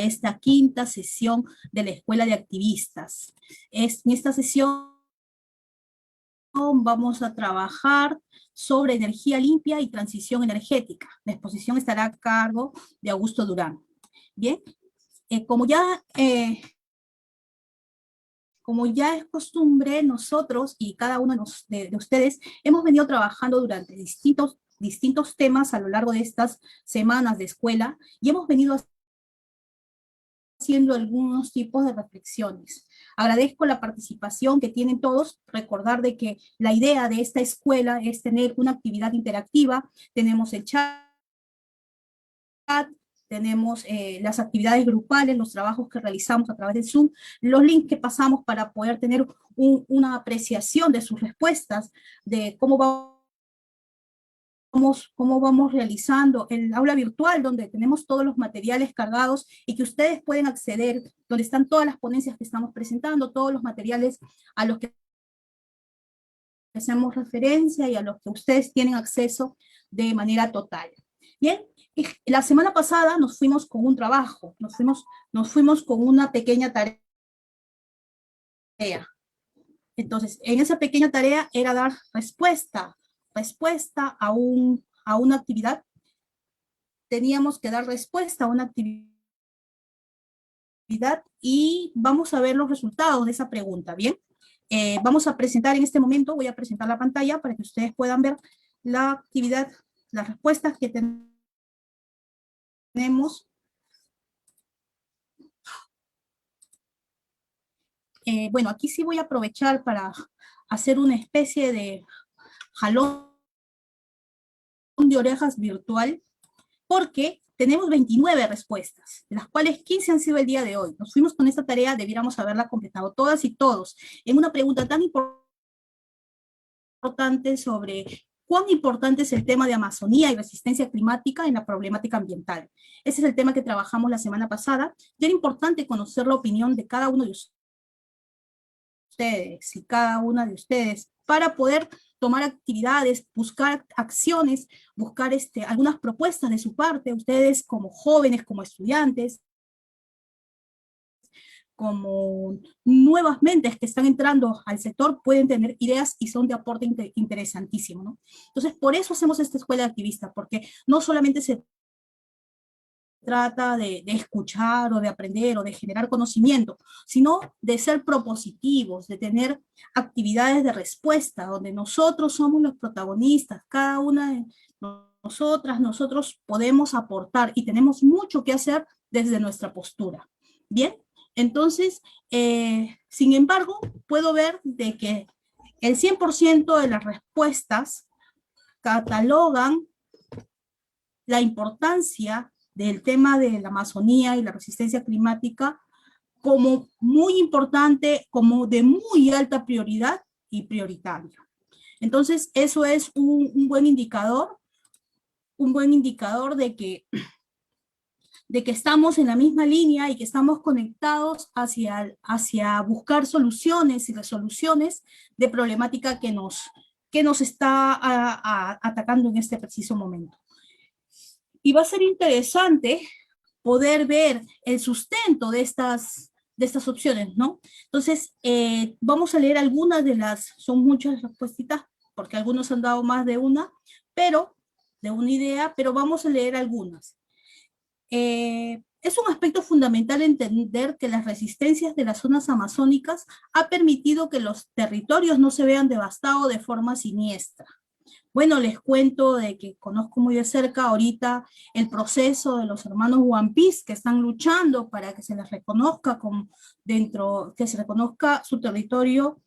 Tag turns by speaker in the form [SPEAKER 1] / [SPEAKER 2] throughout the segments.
[SPEAKER 1] esta quinta sesión de la Escuela de Activistas. En esta sesión vamos a trabajar sobre energía limpia y transición energética. La exposición estará a cargo de Augusto Durán. Bien, como ya es costumbre, nosotros y cada uno de ustedes hemos venido trabajando durante distintos temas a lo largo de estas semanas de escuela y hemos venido haciendo algunos tipos de reflexiones. Agradezco la participación que tienen todos, recordar de que la idea de esta escuela es tener una actividad interactiva, tenemos el chat, tenemos las actividades grupales, los trabajos que realizamos a través de Zoom, los links que pasamos para poder tener una apreciación de sus respuestas, de cómo vamos realizando el aula virtual, donde tenemos todos los materiales cargados y que ustedes pueden acceder, donde están todas las ponencias que estamos presentando, todos los materiales a los que hacemos referencia y a los que ustedes tienen acceso de manera total. Bien, la semana pasada nos fuimos con un trabajo, nos fuimos con una pequeña tarea. Entonces, en esa pequeña tarea era dar respuesta a una actividad. Teníamos que dar respuesta a una actividad y vamos a ver los resultados de esa pregunta, ¿bien? Vamos a presentar en este momento, voy a presentar la pantalla para que ustedes puedan ver la actividad, las respuestas que tenemos. Bueno, aquí sí voy a aprovechar para hacer una especie de jalón de orejas virtual, porque tenemos 29 respuestas, de las cuales 15 han sido el día de hoy. Nos fuimos con esta tarea, debiéramos haberla completado todas y todos, en una pregunta tan importante sobre cuán importante es el tema de Amazonía y resistencia climática en la problemática ambiental. Ese es el tema que trabajamos la semana pasada, y era importante conocer la opinión de cada uno de ustedes y cada una de ustedes para poder tomar actividades, buscar acciones, buscar algunas propuestas de su parte, ustedes como jóvenes, como estudiantes, como nuevas mentes que están entrando al sector, pueden tener ideas y son de aporte interesantísimo, ¿no? Entonces, por eso hacemos esta escuela de activistas, porque no solamente se trata de escuchar o de aprender o de generar conocimiento, sino de ser propositivos, de tener actividades de respuesta, donde nosotros somos los protagonistas, cada una de nosotros podemos aportar y tenemos mucho que hacer desde nuestra postura. Bien, entonces, sin embargo, puedo ver de que el 100% de las respuestas catalogan la importancia del tema de la Amazonía y la resistencia climática como muy importante, como de muy alta prioridad y prioritario. Entonces, eso es un buen indicador de que estamos en la misma línea y que estamos conectados hacia buscar soluciones y resoluciones de problemática que nos está atacando en este preciso momento. Y va a ser interesante poder ver el sustento de estas opciones, ¿no? Entonces, vamos a leer algunas de son muchas respuestas, porque algunos han dado más de una idea, pero vamos a leer algunas. Es un aspecto fundamental entender que las resistencias de las zonas amazónicas ha permitido que los territorios no se vean devastados de forma siniestra. Bueno, les cuento de que conozco muy de cerca ahorita el proceso de los hermanos One Piece que están luchando para que se les reconozca que se reconozca su territorio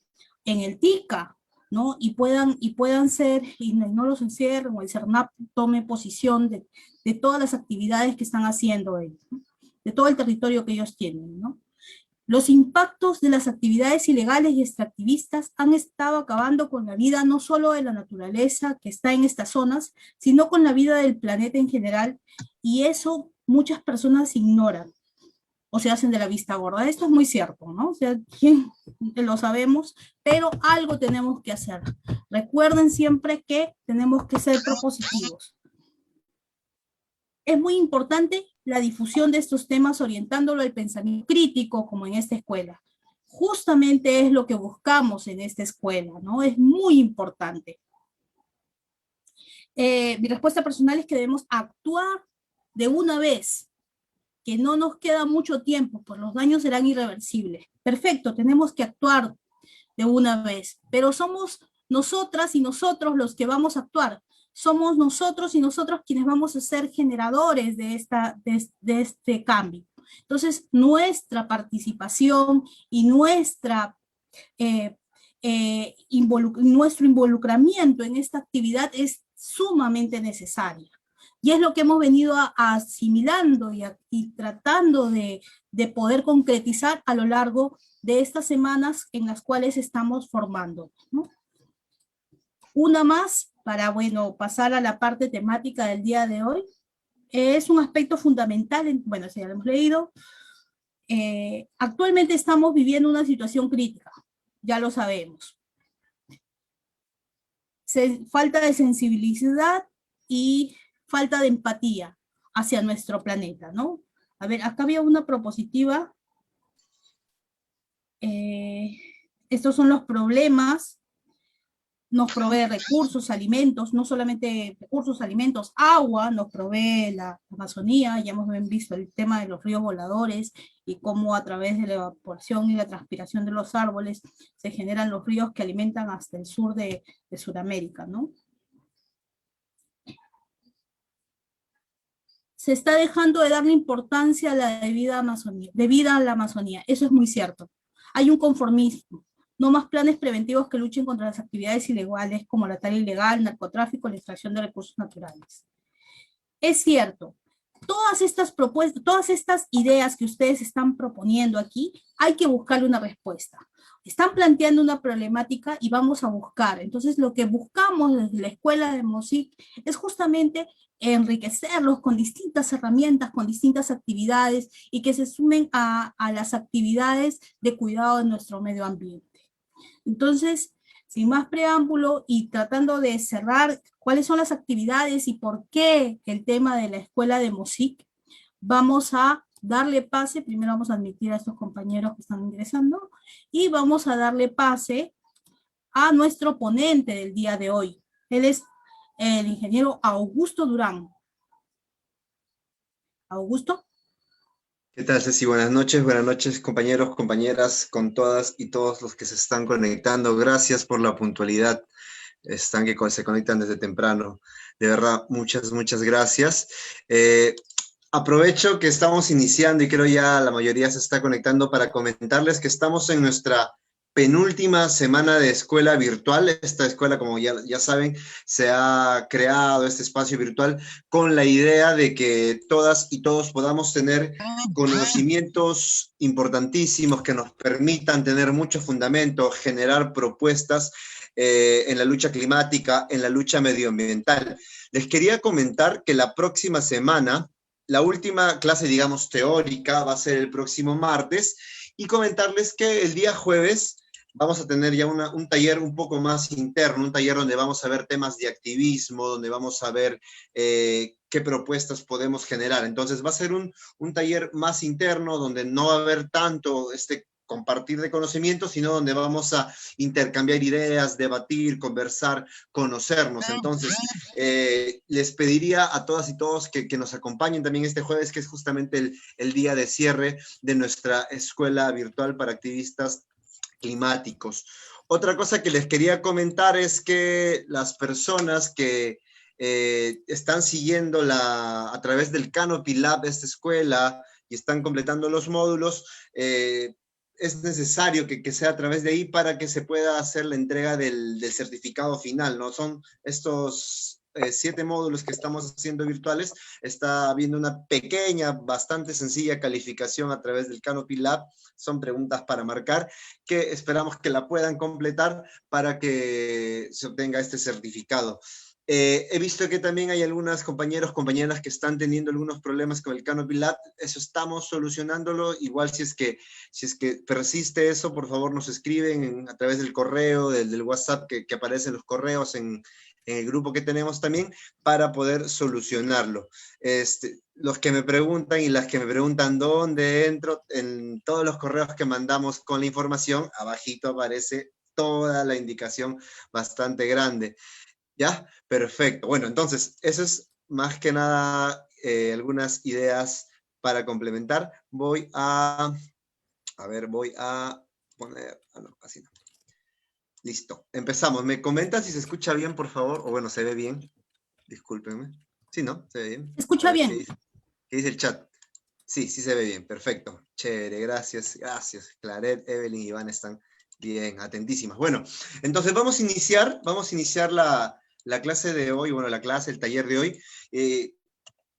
[SPEAKER 1] en el TICA, ¿no? Y puedan ser, y no los encierren, o el CERNAP tome posición de todas las actividades que están haciendo ellos, ¿no? De todo el territorio que ellos tienen, ¿no? Los impactos de las actividades ilegales y extractivistas han estado acabando con la vida no solo de la naturaleza que está en estas zonas, sino con la vida del planeta en general, y eso muchas personas ignoran o se hacen de la vista gorda. Esto es muy cierto, ¿no? O sea, lo sabemos, pero algo tenemos que hacer. Recuerden siempre que tenemos que ser propositivos. Es muy importante la difusión de estos temas orientándolo al pensamiento crítico, como en esta escuela. Justamente es lo que buscamos en esta escuela, ¿no? Es muy importante. Mi respuesta personal es que debemos actuar de una vez, que no nos queda mucho tiempo, pues los daños serán irreversibles. Perfecto, tenemos que actuar de una vez, pero somos nosotras y nosotros los que vamos a actuar. Somos nosotros y nosotros quienes vamos a ser generadores de este cambio. Entonces, nuestra participación y nuestro involucramiento en esta actividad es sumamente necesaria. Y es lo que hemos venido asimilando y tratando de poder concretizar a lo largo de estas semanas en las cuales estamos formando, ¿no? Una más para, bueno, pasar a la parte temática del día de hoy. Es un aspecto fundamental, bueno, si ya lo hemos leído. Actualmente estamos viviendo una situación crítica, ya lo sabemos. Falta de sensibilidad y falta de empatía hacia nuestro planeta, ¿no? A ver, acá había una propositiva. Estos son los problemas. Nos provee recursos, alimentos, no solamente recursos, alimentos, agua, nos provee la Amazonía. Ya hemos visto el tema de los ríos voladores y cómo a través de la evaporación y la transpiración de los árboles se generan los ríos que alimentan hasta el sur de Sudamérica, ¿no? Se está dejando de darle importancia a la debida a la Amazonía. Eso es muy cierto. Hay un conformismo. No más planes preventivos que luchen contra las actividades ilegales como la tala ilegal, narcotráfico, la extracción de recursos naturales. Es cierto, todas estas propuestas, todas estas ideas que ustedes están proponiendo aquí, hay que buscarle una respuesta. Están planteando una problemática y vamos a buscar. Entonces, lo que buscamos desde la Escuela de MOSIC es justamente enriquecerlos con distintas herramientas, con distintas actividades y que se sumen a las actividades de cuidado de nuestro medio ambiente. Entonces, sin más preámbulo y tratando de cerrar cuáles son las actividades y por qué el tema de la Escuela de MOSIC, vamos a darle pase, primero vamos a admitir a estos compañeros que están ingresando, y vamos a darle pase a nuestro ponente del día de hoy. Él es el ingeniero Augusto Durán. Augusto.
[SPEAKER 2] ¿Qué tal, Ceci? Buenas noches compañeros, compañeras, con todas y todos los que se están conectando. Gracias por la puntualidad. Están que se conectan desde temprano. De verdad, muchas gracias. Aprovecho que estamos iniciando y creo ya la mayoría se está conectando para comentarles que estamos en nuestra penúltima semana de escuela virtual. Esta escuela, como ya saben, se ha creado este espacio virtual con la idea de que todas y todos podamos tener conocimientos importantísimos que nos permitan tener mucho fundamento, generar propuestas en la lucha climática, en la lucha medioambiental. Les quería comentar que la próxima semana, la última clase, digamos, teórica va a ser el próximo martes, y comentarles que el día jueves vamos a tener ya un taller un poco más interno, un taller donde vamos a ver temas de activismo, donde vamos a ver qué propuestas podemos generar. Entonces va a ser un taller más interno, donde no va a haber tanto compartir de conocimientos, sino donde vamos a intercambiar ideas, debatir, conversar, conocernos. Entonces, les pediría a todas y todos que nos acompañen también este jueves, que es justamente el día de cierre de nuestra escuela virtual para activistas climáticos. Otra cosa que les quería comentar es que las personas que están siguiendo a través del Canopy Lab esta escuela y están completando los módulos, es necesario que sea a través de ahí para que se pueda hacer la entrega del certificado final, ¿no? Son estos 7 módulos que estamos haciendo virtuales. Está habiendo una pequeña, bastante sencilla calificación a través del Canopy Lab. Son preguntas para marcar que esperamos que la puedan completar para que se obtenga este certificado. He visto que también hay algunos compañeros, compañeras que están teniendo algunos problemas con el Canopy Lab. Eso estamos solucionándolo. Igual si es que persiste eso, por favor nos escriben a través del correo, del WhatsApp que aparecen los correos en en el grupo que tenemos también, para poder solucionarlo. Los que me preguntan y las que me preguntan dónde entro, en todos los correos que mandamos con la información, abajito aparece toda la indicación bastante grande. ¿Ya? Perfecto. Bueno, entonces, eso es más que nada algunas ideas para complementar. Voy a poner, no, así no. Listo, empezamos. ¿Me comentan si se escucha bien, por favor? O bueno, se ve bien. Discúlpenme. Sí, ¿no? ¿Se ve bien?
[SPEAKER 1] ¿Se escucha bien?
[SPEAKER 2] ¿Qué dice el chat? Sí, sí se ve bien, perfecto. Chévere, gracias, gracias. Claret, Evelyn y Iván están bien, atentísimas. Bueno, entonces vamos a iniciar la clase de hoy, bueno, el taller de hoy.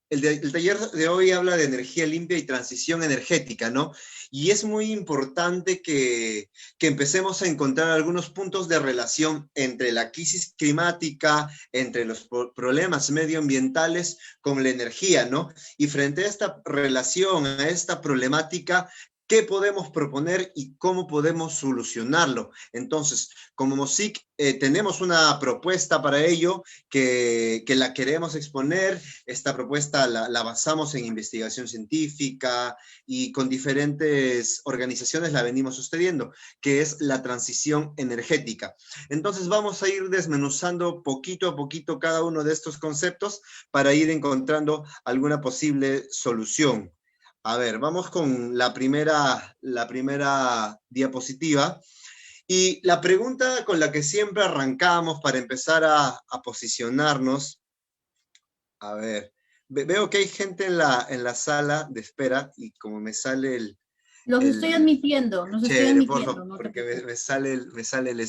[SPEAKER 2] El taller de hoy habla de energía limpia y transición energética, ¿no? Y es muy importante que empecemos a encontrar algunos puntos de relación entre la crisis climática, entre los problemas medioambientales con la energía, ¿no? Y frente a esta relación, a esta problemática, ¿qué podemos proponer y cómo podemos solucionarlo? Entonces, como MOSIC, tenemos una propuesta para ello que la queremos exponer. Esta propuesta la basamos en investigación científica y con diferentes organizaciones la venimos sosteniendo, que es la transición energética. Entonces vamos a ir desmenuzando poquito a poquito cada uno de estos conceptos para ir encontrando alguna posible solución. A ver, vamos con la primera diapositiva. Y la pregunta con la que siempre arrancamos para empezar a posicionarnos, a ver, veo que hay gente en la sala de espera y como me sale
[SPEAKER 1] Los estoy admitiendo, los estoy
[SPEAKER 2] chévere, por
[SPEAKER 1] admitiendo,
[SPEAKER 2] favor,
[SPEAKER 1] no te
[SPEAKER 2] porque
[SPEAKER 1] preocupes.
[SPEAKER 2] me sale la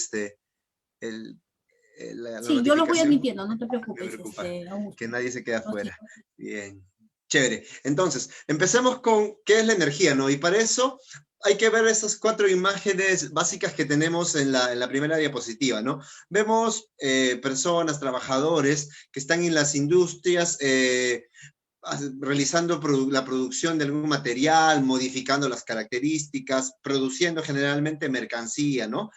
[SPEAKER 1] Sí, yo los voy
[SPEAKER 2] notificación.
[SPEAKER 1] admitiendo, no te
[SPEAKER 2] Me
[SPEAKER 1] preocupes,
[SPEAKER 2] preocupa
[SPEAKER 1] Augusto.
[SPEAKER 2] que nadie se quede
[SPEAKER 1] Rosy.
[SPEAKER 2] afuera. Bien, chévere. Entonces, empecemos con qué es la energía, ¿no? Y para eso hay que ver estas 4 imágenes básicas que tenemos en la primera diapositiva, ¿no? Vemos personas, trabajadores que están en las industrias realizando la producción de algún material, modificando las características, produciendo generalmente mercancía, ¿no?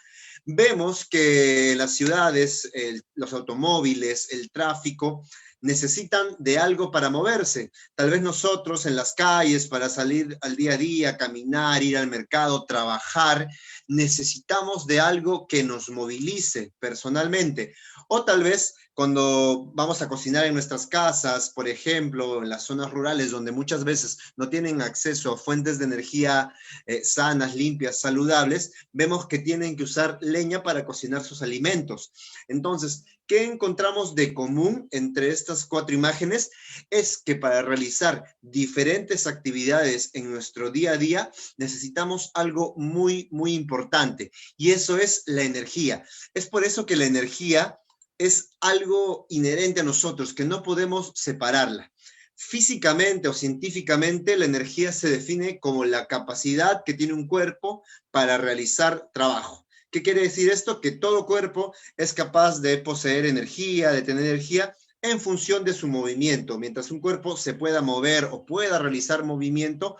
[SPEAKER 2] Vemos que las ciudades, los automóviles, el tráfico, necesitan de algo para moverse. Tal vez nosotros en las calles, para salir al día a día, caminar, ir al mercado, trabajar, necesitamos de algo que nos movilice personalmente. O tal vez cuando vamos a cocinar en nuestras casas, por ejemplo, en las zonas rurales donde muchas veces no tienen acceso a fuentes de energía sanas, limpias, saludables, vemos que tienen que usar leña para cocinar sus alimentos. Entonces, ¿qué encontramos de común entre estas 4 imágenes? Es que para realizar diferentes actividades en nuestro día a día necesitamos algo muy, muy importante, y eso es la energía. Es por eso que la energía es algo inherente a nosotros, que no podemos separarla. Físicamente o científicamente, la energía se define como la capacidad que tiene un cuerpo para realizar trabajo. ¿Qué quiere decir esto? Que todo cuerpo es capaz de poseer energía, de tener energía en función de su movimiento. Mientras un cuerpo se pueda mover o pueda realizar movimiento,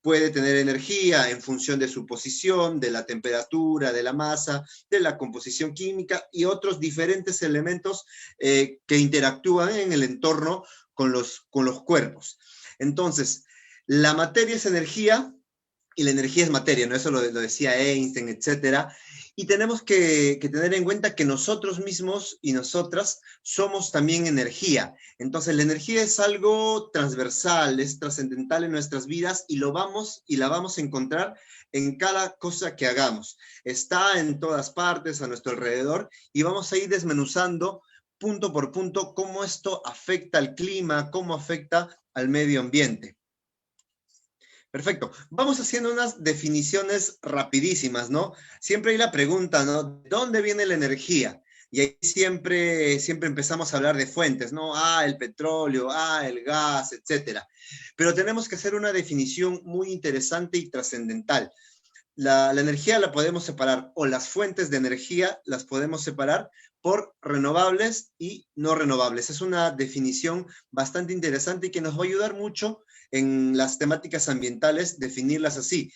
[SPEAKER 2] puede tener energía en función de su posición, de la temperatura, de la masa, de la composición química y otros diferentes elementos que interactúan en el entorno con los cuerpos. Entonces, la materia es energía y la energía es materia, ¿no? Eso lo decía Einstein, etcétera. Y tenemos que tener en cuenta que nosotros mismos y nosotras somos también energía. Entonces, la energía es algo transversal, es trascendental en nuestras vidas y la vamos a encontrar en cada cosa que hagamos. Está en todas partes, a nuestro alrededor, y vamos a ir desmenuzando punto por punto cómo esto afecta al clima, cómo afecta al medio ambiente. Perfecto. Vamos haciendo unas definiciones rapidísimas, ¿no? Siempre hay la pregunta, ¿no? ¿De dónde viene la energía? Y ahí siempre empezamos a hablar de fuentes, ¿no? El petróleo, el gas, etcétera. Pero tenemos que hacer una definición muy interesante y trascendental. La energía la podemos separar, o las fuentes de energía las podemos separar por renovables y no renovables. Es una definición bastante interesante y que nos va a ayudar mucho en las temáticas ambientales, definirlas así.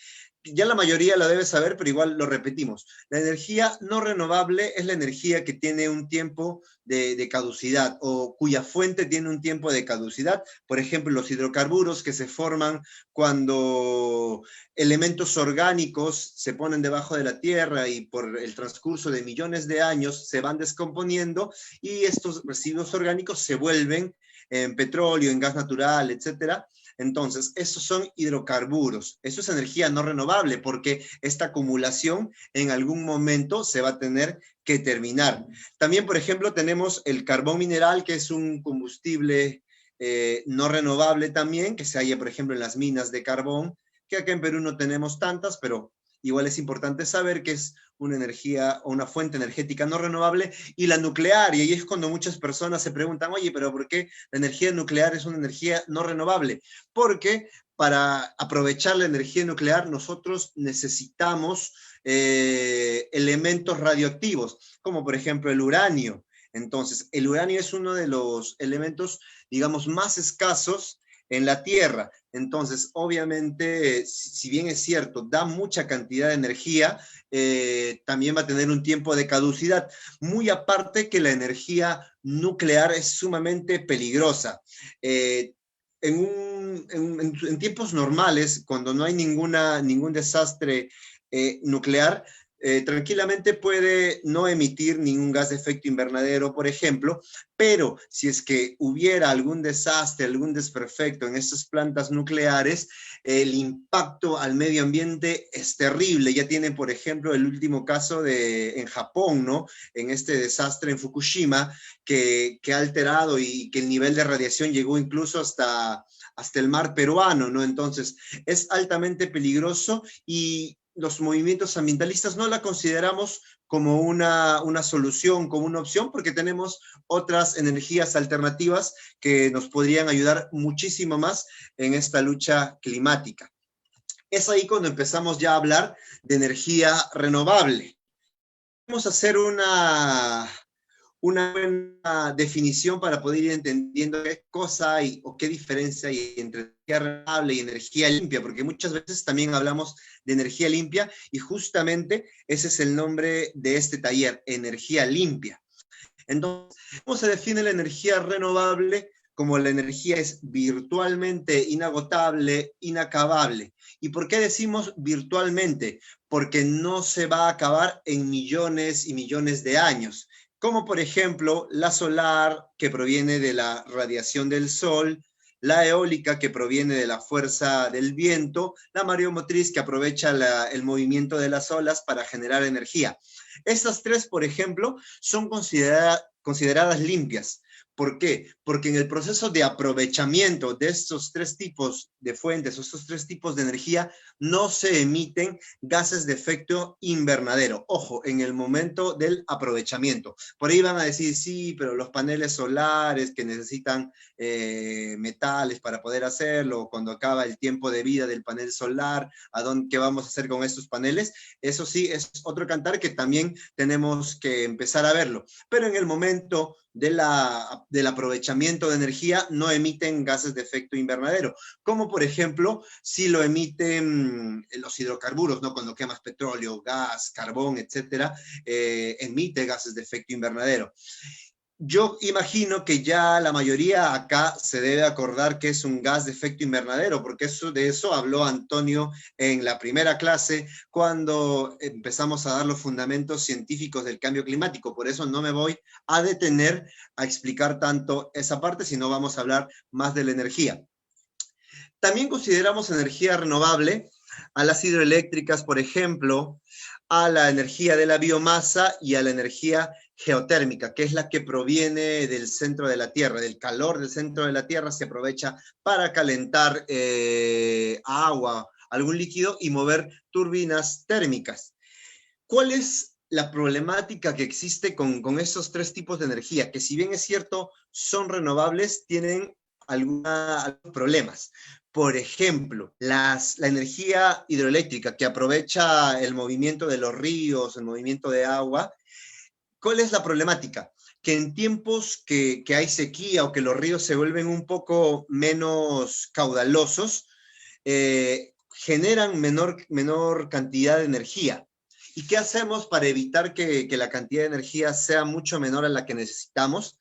[SPEAKER 2] ya la mayoría lo debe saber, pero igual lo repetimos. La energía no renovable es la energía que tiene un tiempo de caducidad o cuya fuente tiene un tiempo de caducidad. Por ejemplo, los hidrocarburos que se forman cuando elementos orgánicos se ponen debajo de la tierra y por el transcurso de millones de años se van descomponiendo y estos residuos orgánicos se vuelven en petróleo, en gas natural, etcétera. Entonces, esos son hidrocarburos. Eso es energía no renovable porque esta acumulación en algún momento se va a tener que terminar. También, por ejemplo, tenemos el carbón mineral, que es un combustible no renovable también, que se halla, por ejemplo, en las minas de carbón, que acá en Perú no tenemos tantas, pero igual es importante saber que es una energía o una fuente energética no renovable, y la nuclear, y ahí es cuando muchas personas se preguntan, oye, pero ¿por qué la energía nuclear es una energía no renovable? Porque para aprovechar la energía nuclear nosotros necesitamos elementos radioactivos, como por ejemplo el uranio. Entonces, el uranio es uno de los elementos, digamos, más escasos en la Tierra. Entonces, obviamente, si bien es cierto, da mucha cantidad de energía, también va a tener un tiempo de caducidad. Muy aparte que la energía nuclear es sumamente peligrosa. En tiempos normales, cuando no hay ningún desastre nuclear, tranquilamente puede no emitir ningún gas de efecto invernadero, por ejemplo, pero si es que hubiera algún desastre, algún desperfecto en estas plantas nucleares, el impacto al medio ambiente es terrible. Ya tienen, por ejemplo, el último caso en Japón, ¿no? En este desastre en Fukushima, que ha alterado y que el nivel de radiación llegó incluso hasta el mar peruano, ¿no? Entonces, es altamente peligroso y los movimientos ambientalistas no la consideramos como una solución, como una opción, porque tenemos otras energías alternativas que nos podrían ayudar muchísimo más en esta lucha climática. Es ahí cuando empezamos ya a hablar de energía renovable. Vamos a hacer una buena definición para poder ir entendiendo qué cosa hay o qué diferencia hay entre energía renovable y energía limpia, porque muchas veces también hablamos de energía limpia y justamente ese es el nombre de este taller, energía limpia. Entonces, ¿cómo se define la energía renovable? Como la energía es virtualmente inagotable, inacabable. ¿Y por qué decimos virtualmente? Porque no se va a acabar en millones y millones de años, como por ejemplo la solar, que proviene de la radiación del sol, la eólica, que proviene de la fuerza del viento, la mareomotriz, que aprovecha el movimiento de las olas para generar energía. Estas tres, por ejemplo, son consideradas limpias. ¿Por qué? Porque en el proceso de aprovechamiento de estos tres tipos de fuentes, o estos tres tipos de energía, no se emiten gases de efecto invernadero. Ojo, en el momento del aprovechamiento. Por ahí van a decir, sí, pero los paneles solares que necesitan metales para poder hacerlo, cuando acaba el tiempo de vida del panel solar, ¿qué vamos a hacer con estos paneles? Eso sí, es otro cantar que también tenemos que empezar a verlo. Pero en el momento del aprovechamiento de energía no emiten gases de efecto invernadero, como por ejemplo si lo emiten los hidrocarburos, ¿no? Cuando quemas petróleo, gas, carbón, etcétera, emite gases de efecto invernadero. Yo imagino que ya la mayoría acá se debe acordar que es un gas de efecto invernadero, porque de eso habló Antonio en la primera clase cuando empezamos a dar los fundamentos científicos del cambio climático. Por eso no me voy a detener a explicar tanto esa parte, sino vamos a hablar más de la energía. También consideramos energía renovable a las hidroeléctricas, por ejemplo, a la energía de la biomasa y a la energía geotérmica, que es la que proviene del centro de la Tierra, del calor del centro de la Tierra, se aprovecha para calentar agua, algún líquido y mover turbinas térmicas. ¿Cuál es la problemática que existe con estos tres tipos de energía? Que si bien es cierto, son renovables, tienen algunos problemas. Por ejemplo, la energía hidroeléctrica que aprovecha el movimiento de los ríos, el movimiento de agua. ¿Cuál es la problemática? Que en tiempos que hay sequía o que los ríos se vuelven un poco menos caudalosos, generan menor cantidad de energía. ¿Y qué hacemos para evitar que la cantidad de energía sea mucho menor a la que necesitamos?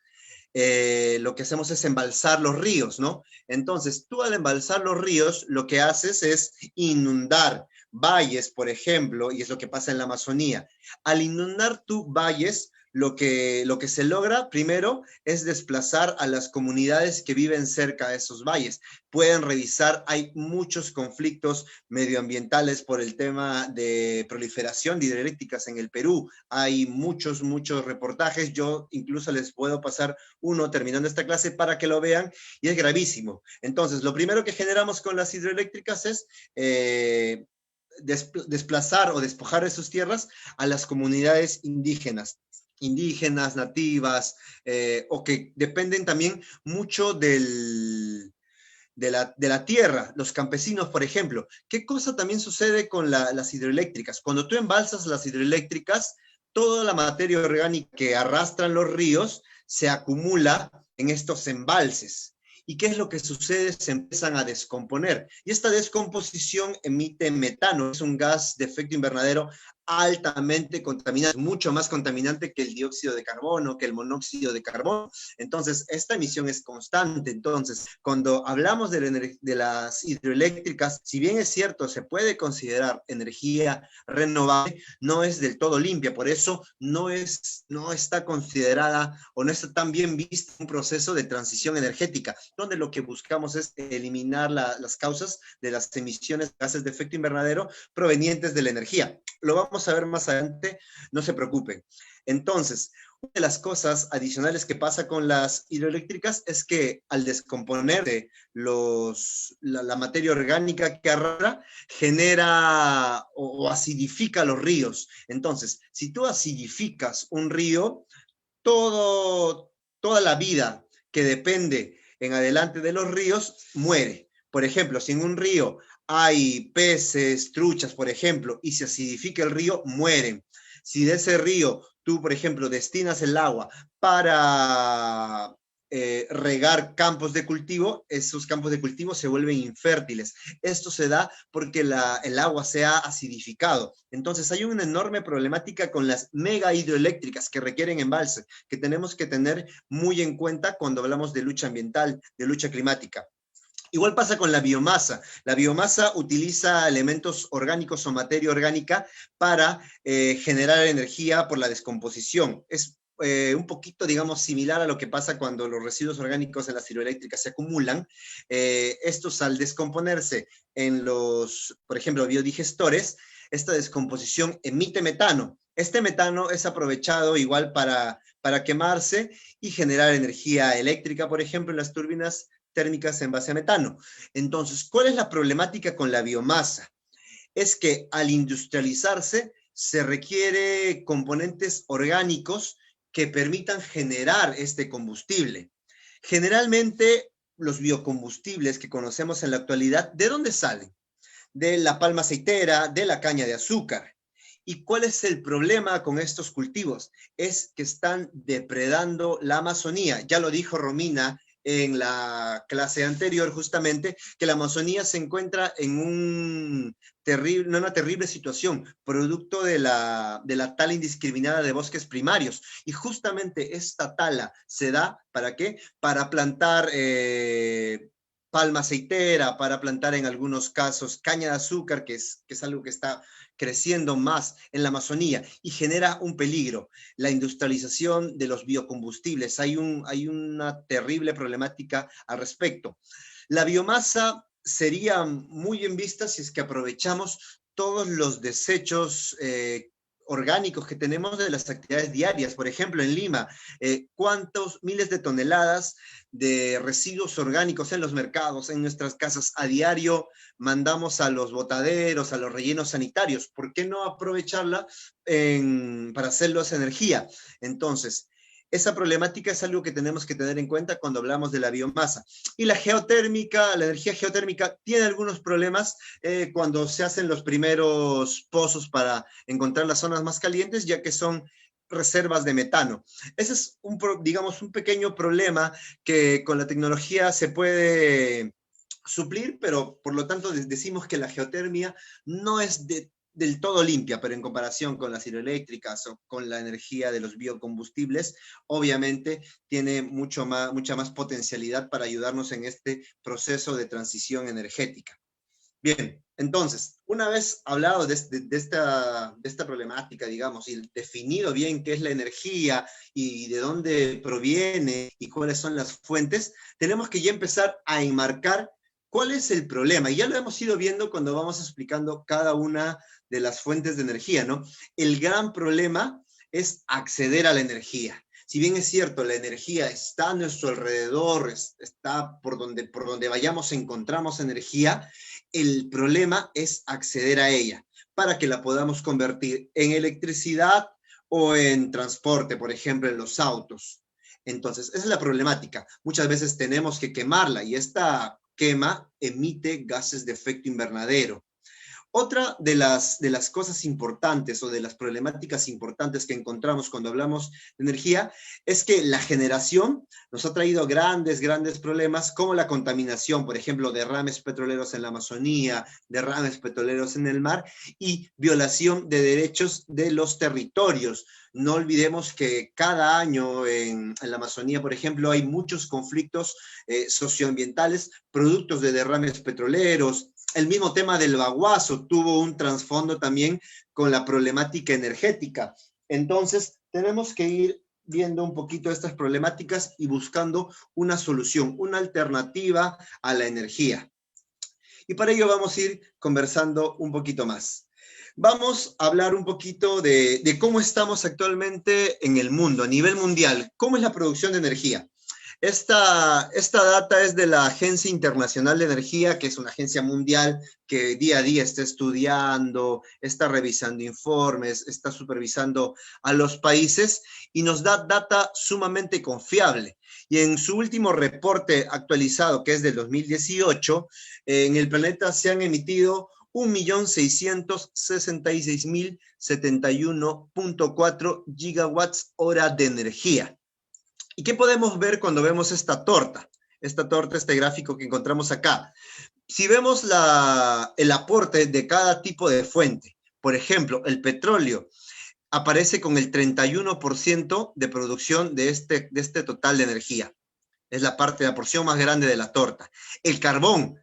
[SPEAKER 2] Lo que hacemos es embalsar los ríos, ¿no? Entonces, tú al embalsar los ríos, lo que haces es inundar valles, por ejemplo, y es lo que pasa en la Amazonía. Al inundar tú valles, lo que se logra primero es desplazar a las comunidades que viven cerca de esos valles. Pueden revisar, hay muchos conflictos medioambientales por el tema de proliferación de hidroeléctricas en el Perú. Hay muchos reportajes. Yo incluso les puedo pasar uno terminando esta clase para que lo vean, y es gravísimo. Entonces, lo primero que generamos con las hidroeléctricas es desplazar o despojar de sus tierras a las comunidades indígenas, nativas, o que dependen también mucho de la tierra, los campesinos, por ejemplo. ¿Qué cosa también sucede con las hidroeléctricas? Cuando tú embalsas las hidroeléctricas, toda la materia orgánica que arrastran los ríos se acumula en estos embalses. ¿Y qué es lo que sucede? Se empiezan a descomponer. Y esta descomposición emite metano, es un gas de efecto invernadero altamente contaminante, mucho más contaminante que el dióxido de carbono, que el monóxido de carbono. Entonces, esta emisión es constante. Entonces, cuando hablamos de las hidroeléctricas, si bien es cierto, se puede considerar energía renovable, no es del todo limpia. Por eso no está considerada o no está tan bien vista un proceso de transición energética, donde lo que buscamos es eliminar las causas de las emisiones de gases de efecto invernadero provenientes de la energía. Lo vamos a ver más adelante, no se preocupen. Entonces, una de las cosas adicionales que pasa con las hidroeléctricas es que al descomponerse la materia orgánica que arrastra, genera o acidifica los ríos. Entonces, si tú acidificas un río, toda la vida que depende en adelante de los ríos muere. Por ejemplo, si en un río hay peces, truchas, por ejemplo, y se acidifica el río, mueren. Si de ese río tú, por ejemplo, destinas el agua para regar campos de cultivo, esos campos de cultivo se vuelven infértiles. Esto se da porque el agua se ha acidificado. Entonces hay una enorme problemática con las mega hidroeléctricas que requieren embalse, que tenemos que tener muy en cuenta cuando hablamos de lucha ambiental, de lucha climática. Igual pasa con la biomasa. La biomasa utiliza elementos orgánicos o materia orgánica para generar energía por la descomposición. Es un poquito, digamos, similar a lo que pasa cuando los residuos orgánicos en las hidroeléctricas se acumulan. Estos, al descomponerse en por ejemplo, biodigestores, esta descomposición emite metano. Este metano es aprovechado igual para quemarse y generar energía eléctrica, por ejemplo, en las turbinas térmicas en base a metano. Entonces, ¿cuál es la problemática con la biomasa? Es que al industrializarse se requiere componentes orgánicos que permitan generar este combustible. Generalmente, los biocombustibles que conocemos en la actualidad, ¿de dónde salen? De la palma aceitera, de la caña de azúcar. ¿Y cuál es el problema con estos cultivos? Es que están depredando la Amazonía. Ya lo dijo Romina en la clase anterior, justamente, que la Amazonía se encuentra en una terrible situación, producto de la tala indiscriminada de bosques primarios. Y justamente esta tala se da, ¿para qué? Para plantar palma aceitera, para plantar en algunos casos caña de azúcar, que es algo que está creciendo más en la Amazonía y genera un peligro. La industrialización de los biocombustibles, hay una terrible problemática al respecto. La biomasa sería muy bien vista si es que aprovechamos todos los desechos orgánicos que tenemos de las actividades diarias. Por ejemplo, en Lima, ¿cuántos miles de toneladas de residuos orgánicos en los mercados, en nuestras casas a diario mandamos a los botaderos, a los rellenos sanitarios? ¿Por qué no aprovecharla para hacerlos energía? Entonces, esa problemática es algo que tenemos que tener en cuenta cuando hablamos de la biomasa. Y la energía geotérmica tiene algunos problemas cuando se hacen los primeros pozos para encontrar las zonas más calientes, ya que son reservas de metano. Ese es digamos, un pequeño problema que con la tecnología se puede suplir, pero por lo tanto decimos que la geotermia no es del todo limpia, pero en comparación con las hidroeléctricas o con la energía de los biocombustibles, obviamente tiene mucha más potencialidad para ayudarnos en este proceso de transición energética. Bien, entonces, una vez hablado de esta problemática, digamos, y definido bien qué es la energía y de dónde proviene y cuáles son las fuentes, tenemos que ya empezar a enmarcar cuál es el problema. Y ya lo hemos ido viendo cuando vamos explicando cada una de las fuentes de energía, ¿no? El gran problema es acceder a la energía. Si bien es cierto, la energía está a nuestro alrededor, está por donde vayamos encontramos energía, el problema es acceder a ella para que la podamos convertir en electricidad o en transporte, por ejemplo, en los autos. Entonces, esa es la problemática. Muchas veces tenemos que quemarla y esta quema emite gases de efecto invernadero. Otra de las cosas importantes o de las problemáticas importantes que encontramos cuando hablamos de energía es que la generación nos ha traído grandes problemas como la contaminación, por ejemplo, derrames petroleros en la Amazonía, derrames petroleros en el mar y violación de derechos de los territorios. No olvidemos que cada año en la Amazonía, por ejemplo, hay muchos conflictos socioambientales, productos de derrames petroleros. El mismo tema del baguazo tuvo un trasfondo también con la problemática energética. Entonces, tenemos que ir viendo un poquito estas problemáticas y buscando una solución, una alternativa a la energía. Y para ello vamos a ir conversando un poquito más. Vamos a hablar un poquito de cómo estamos actualmente en el mundo, a nivel mundial. ¿Cómo es la producción de energía? Esta data es de la Agencia Internacional de Energía, que es una agencia mundial que día a día está estudiando, está revisando informes, está supervisando a los países y nos da data sumamente confiable. Y en su último reporte actualizado, que es del 2018, en el planeta se han emitido 1.666.071.4 gigawatts hora de energía. ¿Y qué podemos ver cuando vemos esta torta? Este gráfico que encontramos acá. Si vemos el aporte de cada tipo de fuente, por ejemplo, el petróleo aparece con el 31% de producción de este total de energía. Es la porción más grande de la torta. El carbón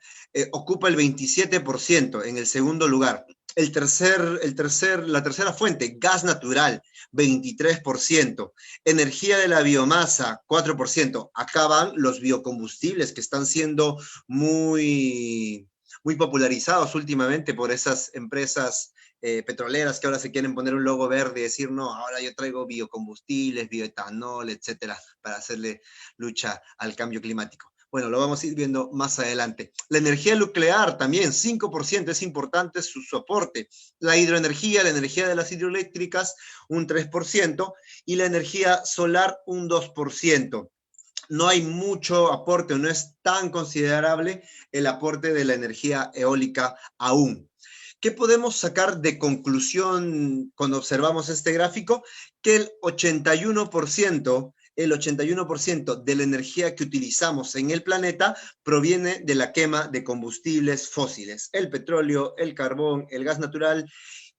[SPEAKER 2] ocupa el 27% en el segundo lugar. La tercera fuente, gas natural, 23%. Energía de la biomasa, 4%. Acá van los biocombustibles que están siendo muy popularizados últimamente por esas empresas petroleras que ahora se quieren poner un logo verde y decir, no, ahora yo traigo biocombustibles, bioetanol, etcétera, para hacerle lucha al cambio climático. Bueno, lo vamos a ir viendo más adelante. La energía nuclear también, 5% es importante su aporte. La hidroenergía, la energía de las hidroeléctricas, un 3%, y la energía solar, un 2%. No hay mucho aporte, no es tan considerable el aporte de la energía eólica aún. ¿Qué podemos sacar de conclusión cuando observamos este gráfico? Que el 81% de la energía que utilizamos en el planeta proviene de la quema de combustibles fósiles, el petróleo, el carbón, el gas natural,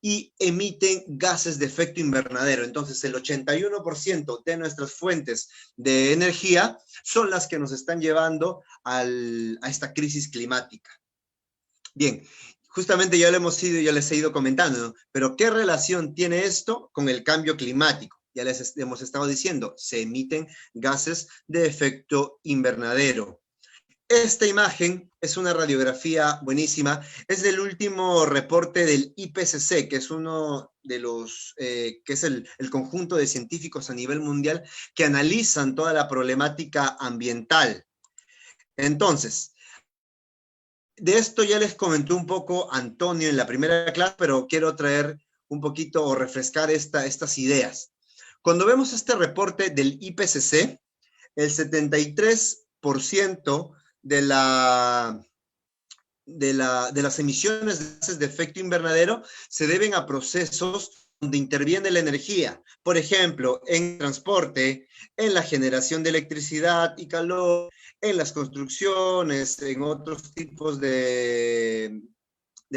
[SPEAKER 2] y emiten gases de efecto invernadero. Entonces, el 81% de nuestras fuentes de energía son las que nos están llevando a esta crisis climática. Bien, justamente ya les he ido comentando, ¿no? Pero ¿qué relación tiene esto con el cambio climático? Ya les hemos estado diciendo, se emiten gases de efecto invernadero. Esta imagen es una radiografía buenísima, es del último reporte del IPCC, que es uno de los, que es el conjunto de científicos a nivel mundial que analizan toda la problemática ambiental. Entonces, de esto ya les comentó un poco Antonio en la primera clase, pero quiero traer un poquito o refrescar estas ideas. Cuando vemos este reporte del IPCC, el 73% de las emisiones de gases de efecto invernadero se deben a procesos donde interviene la energía, por ejemplo, en transporte, en la generación de electricidad y calor, en las construcciones, en otros tipos de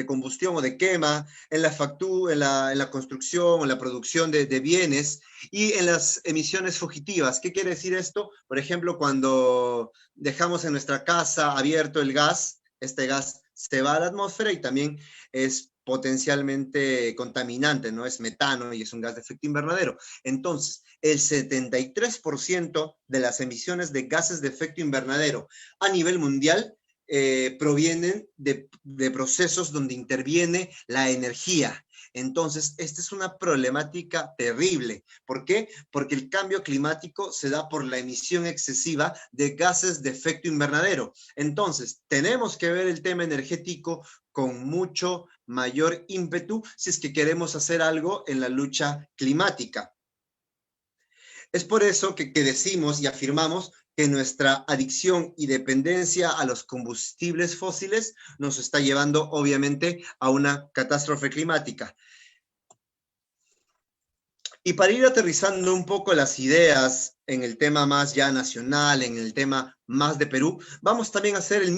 [SPEAKER 2] combustión o de quema, en la factura, en la construcción, en la producción de bienes y en las emisiones fugitivas. ¿Qué quiere decir esto? Por ejemplo, cuando dejamos en nuestra casa abierto el gas, este gas se va a la atmósfera y también es potencialmente contaminante, ¿no? Es metano y es un gas de efecto invernadero. Entonces, el 73% de las emisiones de gases de efecto invernadero a nivel mundial provienen de procesos donde interviene la energía. Entonces, esta es una problemática terrible. ¿Por qué? Porque el cambio climático se da por la emisión excesiva de gases de efecto invernadero. Entonces, tenemos que ver el tema energético con mucho mayor ímpetu si es que queremos hacer algo en la lucha climática. Es por eso que decimos y afirmamos que nuestra adicción y dependencia a los combustibles fósiles nos está llevando, obviamente, a una catástrofe climática. Y para ir aterrizando un poco las ideas en el tema más ya nacional, en el tema más de Perú, vamos también a hacer la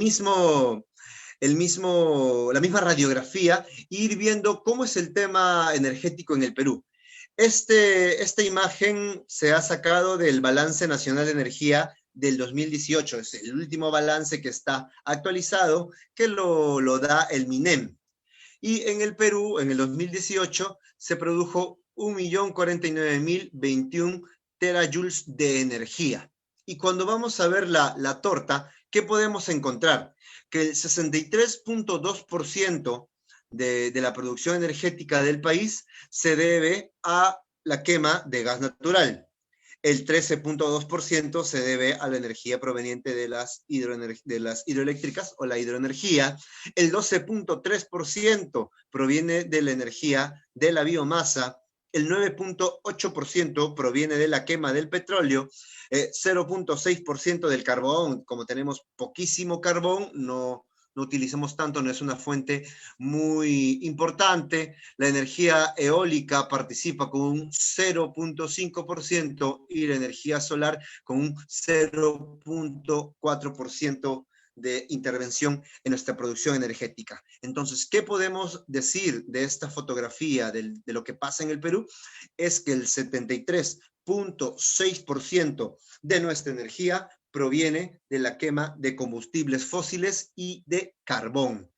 [SPEAKER 2] misma radiografía e ir viendo cómo es el tema energético en el Perú. Esta imagen se ha sacado del Balance Nacional de Energía del 2018, es el último balance que está actualizado, que lo da el MINEM. Y en el Perú, en el 2018, se produjo 1.049.021 terajoules de energía. Y cuando vamos a ver la torta, ¿qué podemos encontrar? Que el 63.2% de la producción energética del país se debe a la quema de gas natural. El 13.2% se debe a la energía proveniente de las hidroeléctricas o la hidroenergía. El 12.3% proviene de la energía de la biomasa. El 9.8% proviene de la quema del petróleo. 0.6% del carbón. Como tenemos poquísimo carbón, no utilicemos tanto, no es una fuente muy importante. La energía eólica participa con un 0.5% y la energía solar con un 0.4% de intervención en nuestra producción energética. Entonces, ¿qué podemos decir de esta fotografía de lo que pasa en el Perú? Es que el 73.6% de nuestra energía proviene de la quema de combustibles fósiles y de carbón.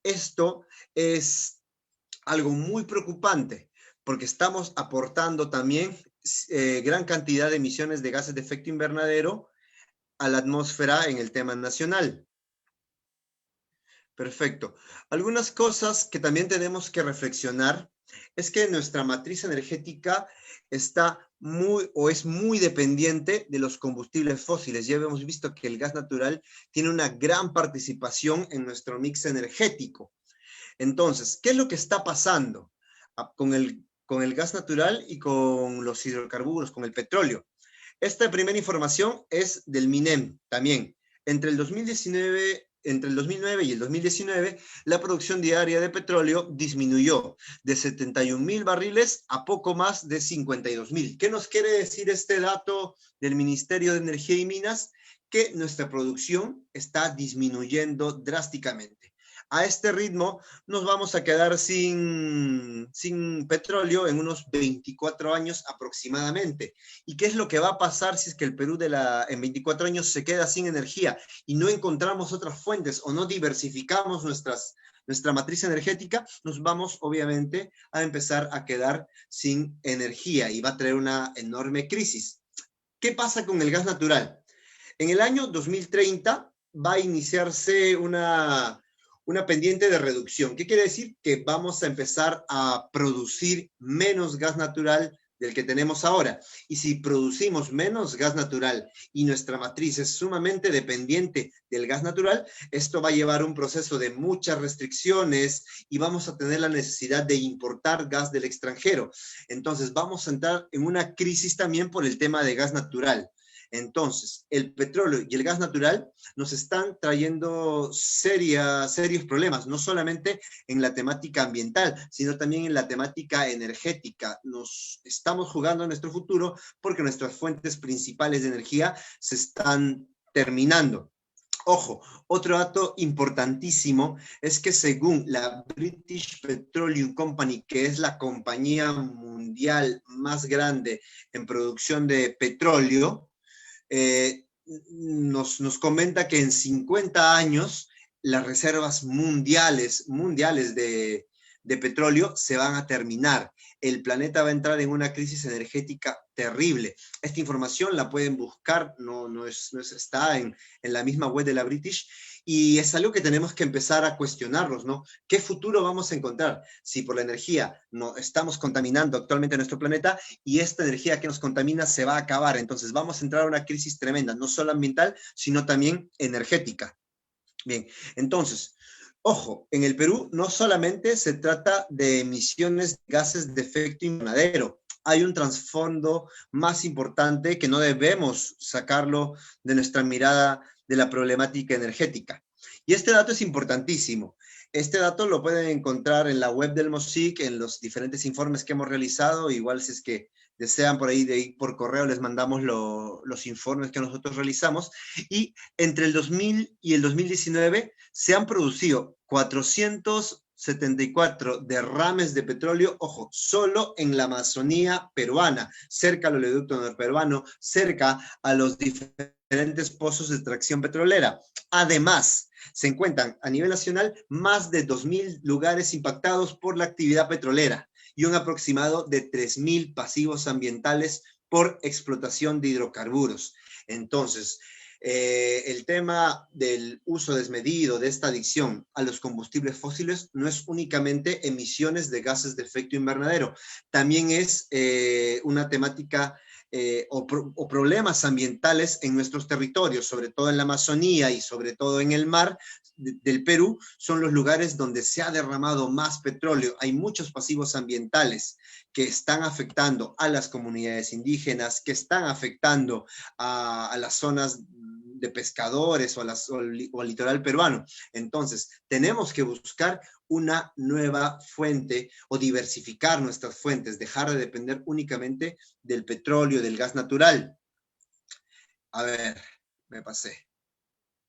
[SPEAKER 2] Esto es algo muy preocupante porque estamos aportando también gran cantidad de emisiones de gases de efecto invernadero a la atmósfera en el tema nacional. Perfecto. Algunas cosas que también tenemos que reflexionar es que nuestra matriz energética está es muy dependiente de los combustibles fósiles. Ya hemos visto que el gas natural tiene una gran participación en nuestro mix energético. Entonces, ¿qué es lo que está pasando con el gas natural y con los hidrocarburos, con el petróleo? Esta primera información es del MINEM también. Entre el 2009 y el 2019, la producción diaria de petróleo disminuyó de 71.000 barriles a poco más de 52.000. ¿Qué nos quiere decir este dato del Ministerio de Energía y Minas? Que nuestra producción está disminuyendo drásticamente. A este ritmo nos vamos a quedar sin petróleo en unos 24 años aproximadamente. ¿Y qué es lo que va a pasar si es que el Perú en 24 años se queda sin energía y no encontramos otras fuentes o no diversificamos nuestra matriz energética? Nos vamos obviamente a empezar a quedar sin energía y va a traer una enorme crisis. ¿Qué pasa con el gas natural? En el año 2030 va a iniciarse una pendiente de reducción. ¿Qué quiere decir? Que vamos a empezar a producir menos gas natural del que tenemos ahora. Y si producimos menos gas natural y nuestra matriz es sumamente dependiente del gas natural, esto va a llevar un proceso de muchas restricciones y vamos a tener la necesidad de importar gas del extranjero. Entonces vamos a entrar en una crisis también por el tema de gas natural. Entonces, el petróleo y el gas natural nos están trayendo serios problemas, no solamente en la temática ambiental, sino también en la temática energética. Nos estamos jugando nuestro futuro porque nuestras fuentes principales de energía se están terminando. Ojo, otro dato importantísimo es que según la British Petroleum Company, que es la compañía mundial más grande en producción de petróleo, nos comenta que en 50 años las reservas mundiales de petróleo se van a terminar. El planeta va a entrar en una crisis energética terrible. Esta información la pueden buscar, está en la misma web de la British, y es algo que tenemos que empezar a cuestionarnos, ¿no? ¿Qué futuro vamos a encontrar? Si por la energía no estamos contaminando actualmente nuestro planeta y esta energía que nos contamina se va a acabar, entonces vamos a entrar a una crisis tremenda, no solo ambiental, sino también energética. Bien, entonces, ojo, en el Perú no solamente se trata de emisiones de gases de efecto invernadero, hay un trasfondo más importante que no debemos sacarlo de nuestra mirada de la problemática energética. Y este dato es importantísimo. Este dato lo pueden encontrar en la web del MOSIC, en los diferentes informes que hemos realizado. Igual si es que desean por ahí por correo, les mandamos los informes que nosotros realizamos. Y entre el 2000 y el 2019 se han producido 474 derrames de petróleo, ojo, solo en la Amazonía peruana, cerca al oleoducto norperuano, cerca a los diferentes pozos de extracción petrolera. Además, se encuentran a nivel nacional más de 2.000 lugares impactados por la actividad petrolera y un aproximado de 3.000 pasivos ambientales por explotación de hidrocarburos. Entonces, el tema del uso desmedido de esta adicción a los combustibles fósiles no es únicamente emisiones de gases de efecto invernadero, también es una temática o problemas ambientales en nuestros territorios, sobre todo en la Amazonía y sobre todo en el mar del Perú, son los lugares donde se ha derramado más petróleo. Hay muchos pasivos ambientales que están afectando a las comunidades indígenas, que están afectando a las zonas de pescadores o al litoral peruano. Entonces, tenemos que buscar una nueva fuente o diversificar nuestras fuentes, dejar de depender únicamente del petróleo, del gas natural. A ver, me pasé.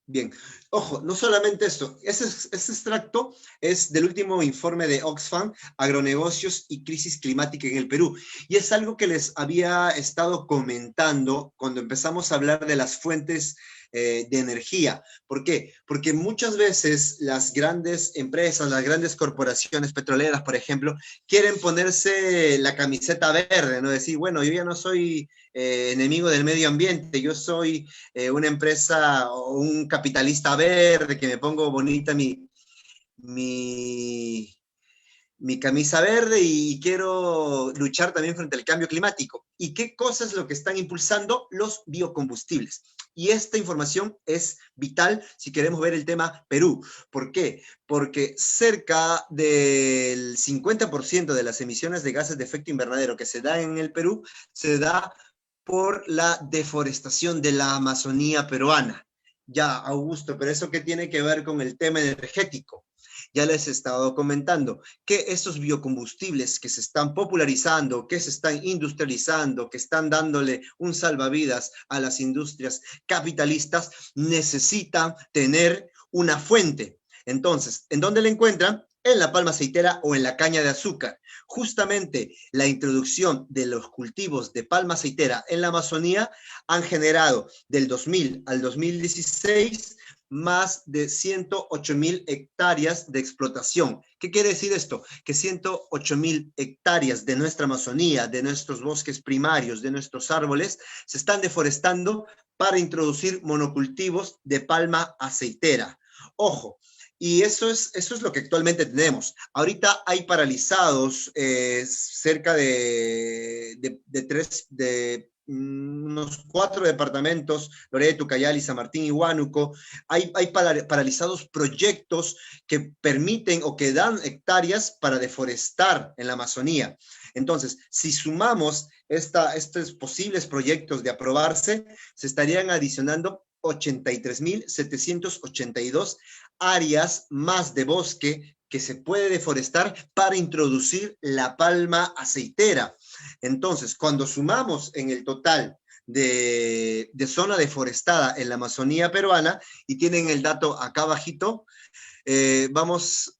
[SPEAKER 2] Bien, ojo, no solamente esto, este extracto es del último informe de Oxfam, Agronegocios y Crisis Climática en el Perú, y es algo que les había estado comentando cuando empezamos a hablar de las fuentes de energía. ¿Por qué? Porque muchas veces las grandes empresas, las grandes corporaciones petroleras, por ejemplo, quieren ponerse la camiseta verde, ¿no? Decir, bueno, yo ya no soy enemigo del medio ambiente, yo soy una empresa o un capitalista verde, que me pongo bonita mi camisa verde y quiero luchar también frente al cambio climático. ¿Y qué cosa es lo que están impulsando? Los biocombustibles. Y esta información es vital si queremos ver el tema Perú. ¿Por qué? Porque cerca del 50% de las emisiones de gases de efecto invernadero que se da en el Perú se da por la deforestación de la Amazonía peruana. Ya, Augusto, pero ¿eso qué tiene que ver con el tema energético? Ya les he estado comentando que esos biocombustibles que se están popularizando, que se están industrializando, que están dándole un salvavidas a las industrias capitalistas, necesitan tener una fuente. Entonces, ¿en dónde la encuentran? En la palma aceitera o en la caña de azúcar. Justamente la introducción de los cultivos de palma aceitera en la Amazonía han generado del 2000 al 2016 más de 108.000 hectáreas de explotación. ¿Qué quiere decir esto? Que 108.000 hectáreas de nuestra Amazonía, de nuestros bosques primarios, de nuestros árboles, se están deforestando para introducir monocultivos de palma aceitera. Ojo, y eso es lo que actualmente tenemos. Ahorita hay paralizados cerca de unos 4 departamentos, Loreto, Cayali, San Martín y Huánuco, hay paralizados proyectos que permiten o que dan hectáreas para deforestar en la Amazonía. Entonces, si sumamos estos posibles proyectos de aprobarse, se estarían adicionando 83.782 áreas más de bosque que se puede deforestar para introducir la palma aceitera. Entonces, cuando sumamos en el total de zona deforestada en la Amazonía peruana, y tienen el dato acá abajito, tenemos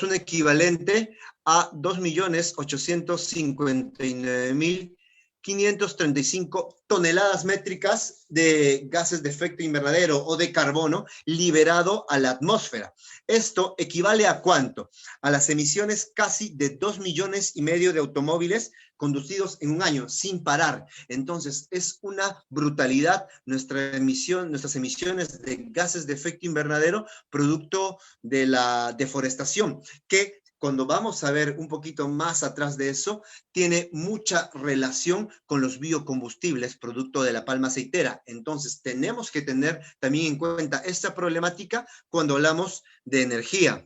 [SPEAKER 2] un equivalente a 2.859.535 toneladas métricas de gases de efecto invernadero o de carbono liberado a la atmósfera. Esto equivale ¿a cuánto? A las emisiones casi de 2,5 millones de automóviles conducidos en un año sin parar. Entonces, es una brutalidad nuestras emisiones de gases de efecto invernadero producto de la deforestación, que cuando vamos a ver un poquito más atrás de eso, tiene mucha relación con los biocombustibles producto de la palma aceitera. Entonces, tenemos que tener también en cuenta esta problemática cuando hablamos de energía.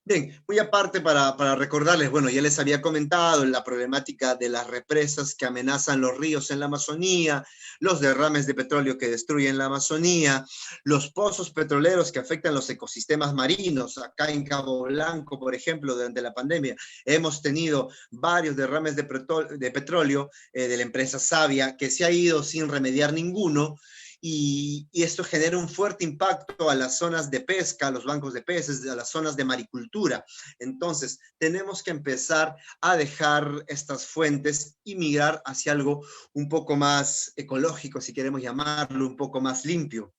[SPEAKER 2] Bien, muy aparte para recordarles, bueno, ya les había comentado la problemática de las represas que amenazan los ríos en la Amazonía, los derrames de petróleo que destruyen la Amazonía, los pozos petroleros que afectan los ecosistemas marinos. Acá en Cabo Blanco, por ejemplo, durante la pandemia, hemos tenido varios derrames de petróleo de la empresa Savia que se ha ido sin remediar ninguno. Y esto genera un fuerte impacto a las zonas de pesca, a los bancos de peces, a las zonas de maricultura. Entonces, tenemos que empezar a dejar estas fuentes y migrar hacia algo un poco más ecológico, si queremos llamarlo, un poco más limpio.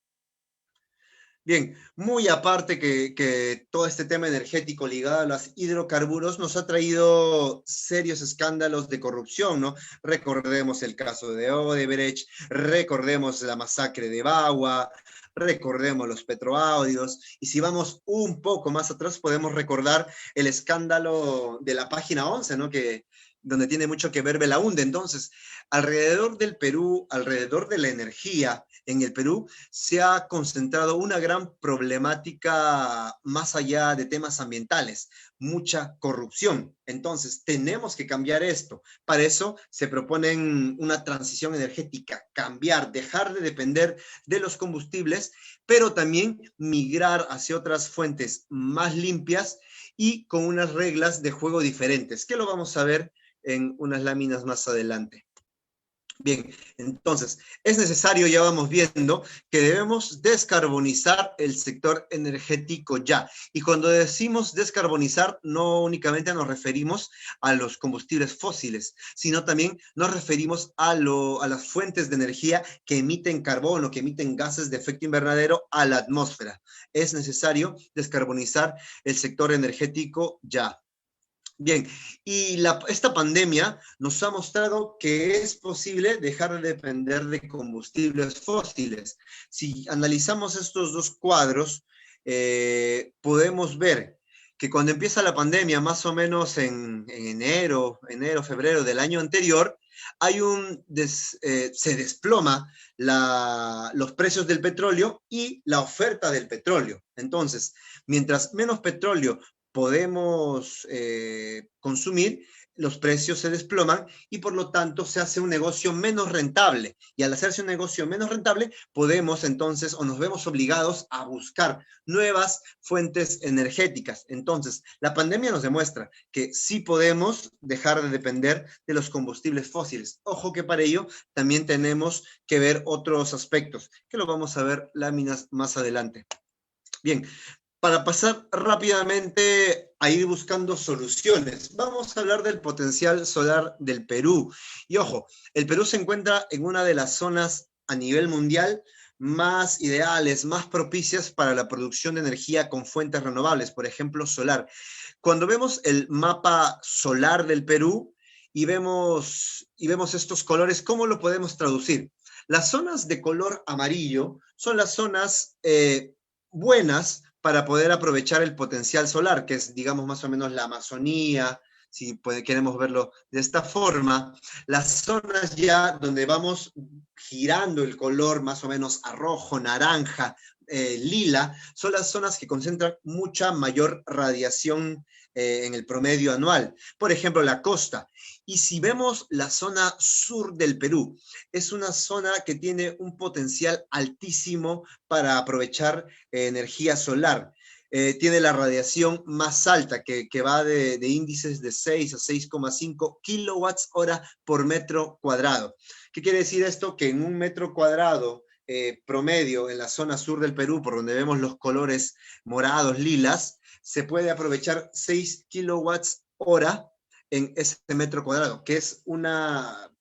[SPEAKER 2] Bien, muy aparte que todo este tema energético ligado a los hidrocarburos nos ha traído serios escándalos de corrupción, ¿no? Recordemos el caso de Odebrecht, recordemos la masacre de Bagua, recordemos los petroaudios, y si vamos un poco más atrás podemos recordar el escándalo de la página 11, ¿no? Donde tiene mucho que ver Belaúnde. Entonces, alrededor del Perú, alrededor de la energía, en el Perú se ha concentrado una gran problemática más allá de temas ambientales, mucha corrupción. Entonces, tenemos que cambiar esto. Para eso se proponen una transición energética, cambiar, dejar de depender de los combustibles, pero también migrar hacia otras fuentes más limpias y con unas reglas de juego diferentes, que lo vamos a ver en unas láminas más adelante. Bien, entonces, es necesario, ya vamos viendo, que debemos descarbonizar el sector energético ya. Y cuando decimos descarbonizar, no únicamente nos referimos a los combustibles fósiles, sino también nos referimos a las fuentes de energía que emiten carbono, que emiten gases de efecto invernadero a la atmósfera. Es necesario descarbonizar el sector energético ya. Bien, y esta pandemia nos ha mostrado que es posible dejar de depender de combustibles fósiles. Si analizamos estos dos cuadros, podemos ver que cuando empieza la pandemia, más o menos en enero, febrero del año anterior, se desploma los precios del petróleo y la oferta del petróleo. Entonces, mientras menos petróleo podemos consumir, los precios se desploman y por lo tanto se hace un negocio menos rentable. Y al hacerse un negocio menos rentable, podemos entonces o nos vemos obligados a buscar nuevas fuentes energéticas. Entonces, la pandemia nos demuestra que sí podemos dejar de depender de los combustibles fósiles. Ojo que para ello también tenemos que ver otros aspectos, que lo vamos a ver láminas más adelante. Bien, para pasar rápidamente a ir buscando soluciones, vamos a hablar del potencial solar del Perú. Y ojo, el Perú se encuentra en una de las zonas a nivel mundial más ideales, más propicias para la producción de energía con fuentes renovables, por ejemplo, solar. Cuando vemos el mapa solar del Perú y vemos estos colores, ¿cómo lo podemos traducir? Las zonas de color amarillo son las zonas buenas para poder aprovechar el potencial solar, que es, digamos, más o menos la Amazonía, si queremos verlo de esta forma, las zonas ya donde vamos girando el color más o menos a rojo, naranja, lila, son las zonas que concentran mucha mayor radiación en el promedio anual. Por ejemplo, la costa. Y si vemos la zona sur del Perú, es una zona que tiene un potencial altísimo para aprovechar energía solar. Tiene la radiación más alta, que va de índices de 6 a 6,5 kilowatts hora por metro cuadrado. ¿Qué quiere decir esto? Que en un metro cuadrado promedio en la zona sur del Perú, por donde vemos los colores morados, lilas, se puede aprovechar 6 kilowatts hora en ese metro cuadrado, que es una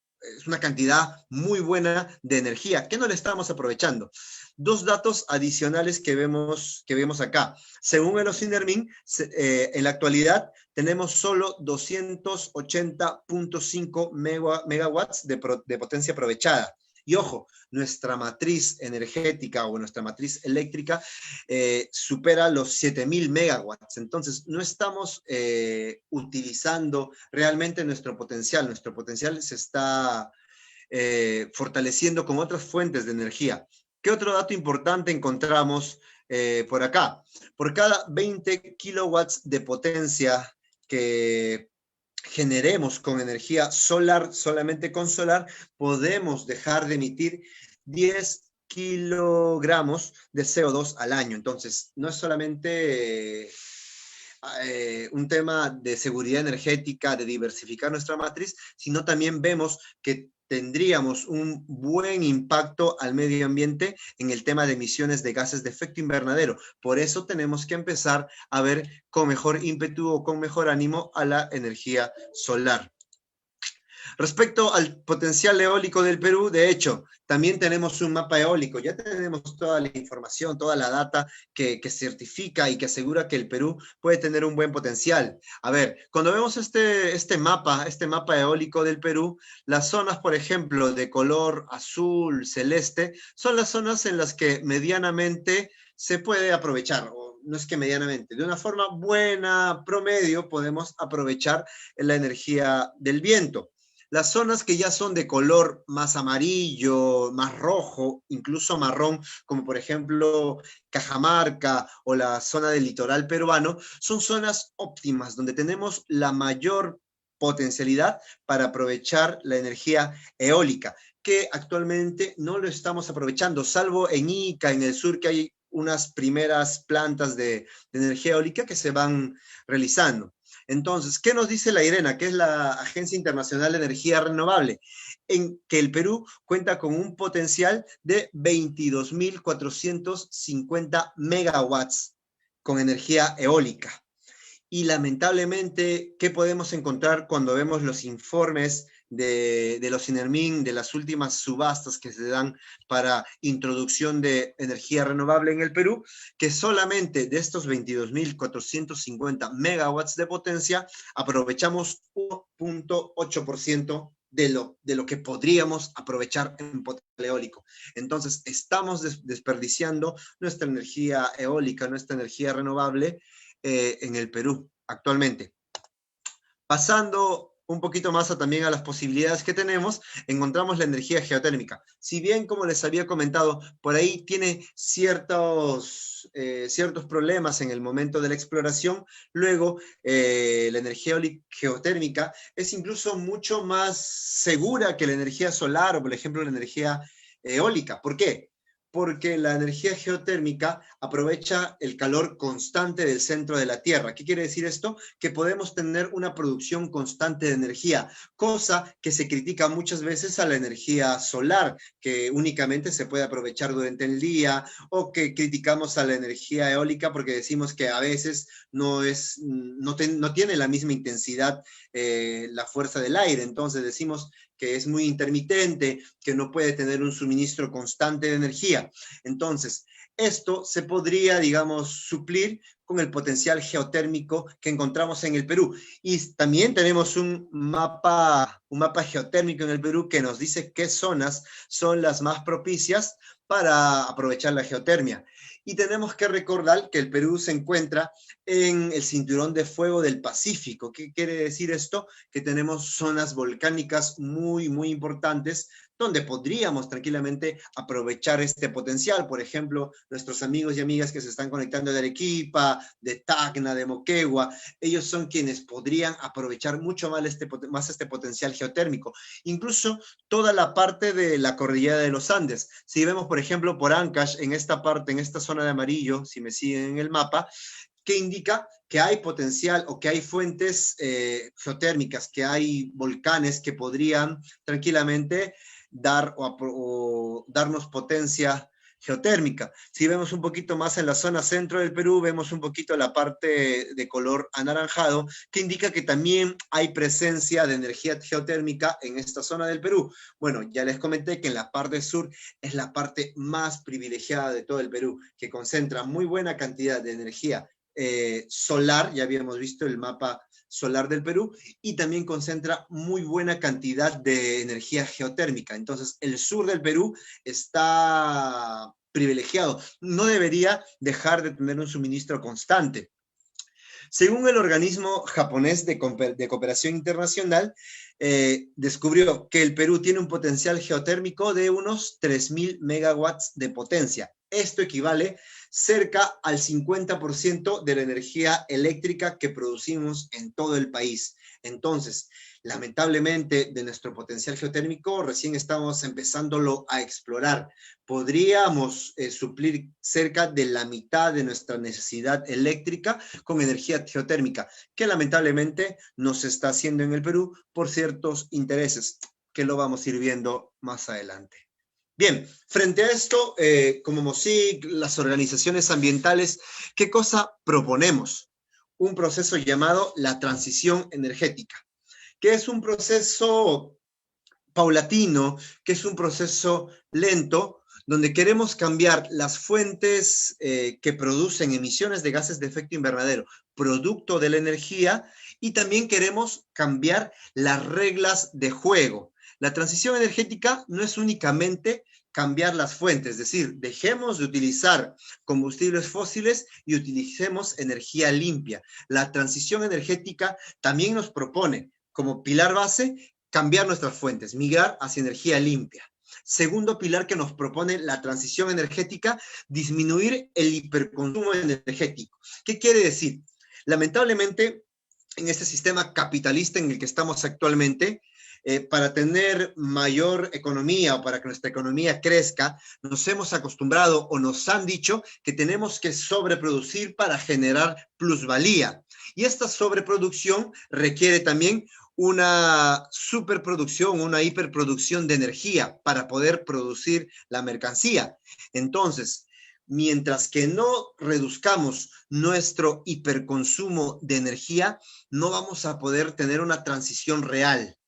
[SPEAKER 2] cantidad muy buena de energía que no le estamos aprovechando. Dos datos adicionales que vemos acá. Según el OSINERMIN, en la actualidad tenemos solo 280.5 megawatts de potencia aprovechada. Y ojo, nuestra matriz energética o nuestra matriz eléctrica supera los 7.000 megawatts. Entonces, no estamos utilizando realmente nuestro potencial. Nuestro potencial se está fortaleciendo con otras fuentes de energía. ¿Qué otro dato importante encontramos por acá? Por cada 20 kilowatts de potencia que generemos con energía solar, solamente con solar, podemos dejar de emitir 10 kilogramos de CO2 al año. Entonces, no es solamente un tema de seguridad energética, de diversificar nuestra matriz, sino también vemos que tendríamos un buen impacto al medio ambiente en el tema de emisiones de gases de efecto invernadero. Por eso tenemos que empezar a ver con mejor ímpetu o con mejor ánimo a la energía solar. Respecto al potencial eólico del Perú, de hecho, también tenemos un mapa eólico, ya tenemos toda la información, toda la data que certifica y que asegura que el Perú puede tener un buen potencial. A ver, cuando vemos este mapa eólico del Perú, las zonas, por ejemplo, de color azul, celeste, son las zonas en las que medianamente se puede aprovechar, o no es que medianamente, de una forma buena, promedio, podemos aprovechar la energía del viento. Las zonas que ya son de color más amarillo, más rojo, incluso marrón, como por ejemplo Cajamarca o la zona del litoral peruano, son zonas óptimas donde tenemos la mayor potencialidad para aprovechar la energía eólica, que actualmente no lo estamos aprovechando, salvo en Ica, en el sur, que hay unas primeras plantas de energía eólica que se van realizando. Entonces, ¿qué nos dice la IRENA, que es la Agencia Internacional de Energía Renovable? En que el Perú cuenta con un potencial de 22.450 megawatts con energía eólica. Y lamentablemente, ¿qué podemos encontrar cuando vemos los informes de los INERMIN, de las últimas subastas que se dan para introducción de energía renovable en el Perú? Que solamente de estos 22.450 megawatts de potencia aprovechamos 1.8% de lo que podríamos aprovechar en potencial eólico. Entonces, estamos desperdiciando nuestra energía eólica, nuestra energía renovable en el Perú actualmente. Pasando un poquito más también a las posibilidades que tenemos, encontramos la energía geotérmica. Si bien, como les había comentado, por ahí tiene ciertos problemas en el momento de la exploración, luego la energía geotérmica es incluso mucho más segura que la energía solar o, por ejemplo, la energía eólica. ¿Por qué? Porque la energía geotérmica aprovecha el calor constante del centro de la Tierra. ¿Qué quiere decir esto? Que podemos tener una producción constante de energía, cosa que se critica muchas veces a la energía solar, que únicamente se puede aprovechar durante el día, o que criticamos a la energía eólica porque decimos que a veces no tiene la misma intensidad la fuerza del aire. Entonces decimos que es muy intermitente, que no puede tener un suministro constante de energía. Entonces, esto se podría, digamos, suplir con el potencial geotérmico que encontramos en el Perú. Y también tenemos un mapa geotérmico en el Perú que nos dice qué zonas son las más propicias para aprovechar la geotermia. Y tenemos que recordar que el Perú se encuentra en el cinturón de fuego del Pacífico. ¿Qué quiere decir esto? Que tenemos zonas volcánicas muy, muy importantes donde podríamos tranquilamente aprovechar este potencial. Por ejemplo, nuestros amigos y amigas que se están conectando de Arequipa, de Tacna, de Moquegua, ellos son quienes podrían aprovechar mucho más este potencial geotérmico. Incluso toda la parte de la cordillera de los Andes. Si vemos, por ejemplo, por Ancash, en esta parte, en esta zona de amarillo, si me siguen en el mapa, que indica que hay potencial o que hay fuentes geotérmicas, que hay volcanes que podrían tranquilamente o darnos potencia geotérmica. Si vemos un poquito más en la zona centro del Perú, vemos un poquito la parte de color anaranjado, que indica que también hay presencia de energía geotérmica en esta zona del Perú. Bueno, ya les comenté que en la parte sur es la parte más privilegiada de todo el Perú, que concentra muy buena cantidad de energía solar, ya habíamos visto el mapa solar del Perú, y también concentra muy buena cantidad de energía geotérmica. Entonces, el sur del Perú está privilegiado. No debería dejar de tener un suministro constante. Según el organismo japonés de cooperación internacional, descubrió que el Perú tiene un potencial geotérmico de unos 3.000 megawatts de potencia. Esto equivale cerca al 50% de la energía eléctrica que producimos en todo el país. Entonces, lamentablemente, de nuestro potencial geotérmico recién estamos empezándolo a explorar. Podríamos suplir cerca de la mitad de nuestra necesidad eléctrica con energía geotérmica, que lamentablemente no se está haciendo en el Perú por ciertos intereses, que lo vamos a ir viendo más adelante. Bien, frente a esto, como MOSIC, las organizaciones ambientales, ¿qué cosa proponemos? Un proceso llamado la transición energética, que es un proceso paulatino, que es un proceso lento, donde queremos cambiar las fuentes que producen emisiones de gases de efecto invernadero, producto de la energía, y también queremos cambiar las reglas de juego. La transición energética no es únicamente cambiar las fuentes, es decir, dejemos de utilizar combustibles fósiles y utilicemos energía limpia. La transición energética también nos propone como pilar base cambiar nuestras fuentes, migrar hacia energía limpia. Segundo pilar que nos propone la transición energética, disminuir el hiperconsumo energético. ¿Qué quiere decir? Lamentablemente, en este sistema capitalista en el que estamos actualmente, para tener mayor economía o para que nuestra economía crezca, nos hemos acostumbrado o nos han dicho que tenemos que sobreproducir para generar plusvalía. Y esta sobreproducción requiere también una superproducción, una hiperproducción de energía para poder producir la mercancía. Entonces, mientras que no reduzcamos nuestro hiperconsumo de energía, no vamos a poder tener una transición real.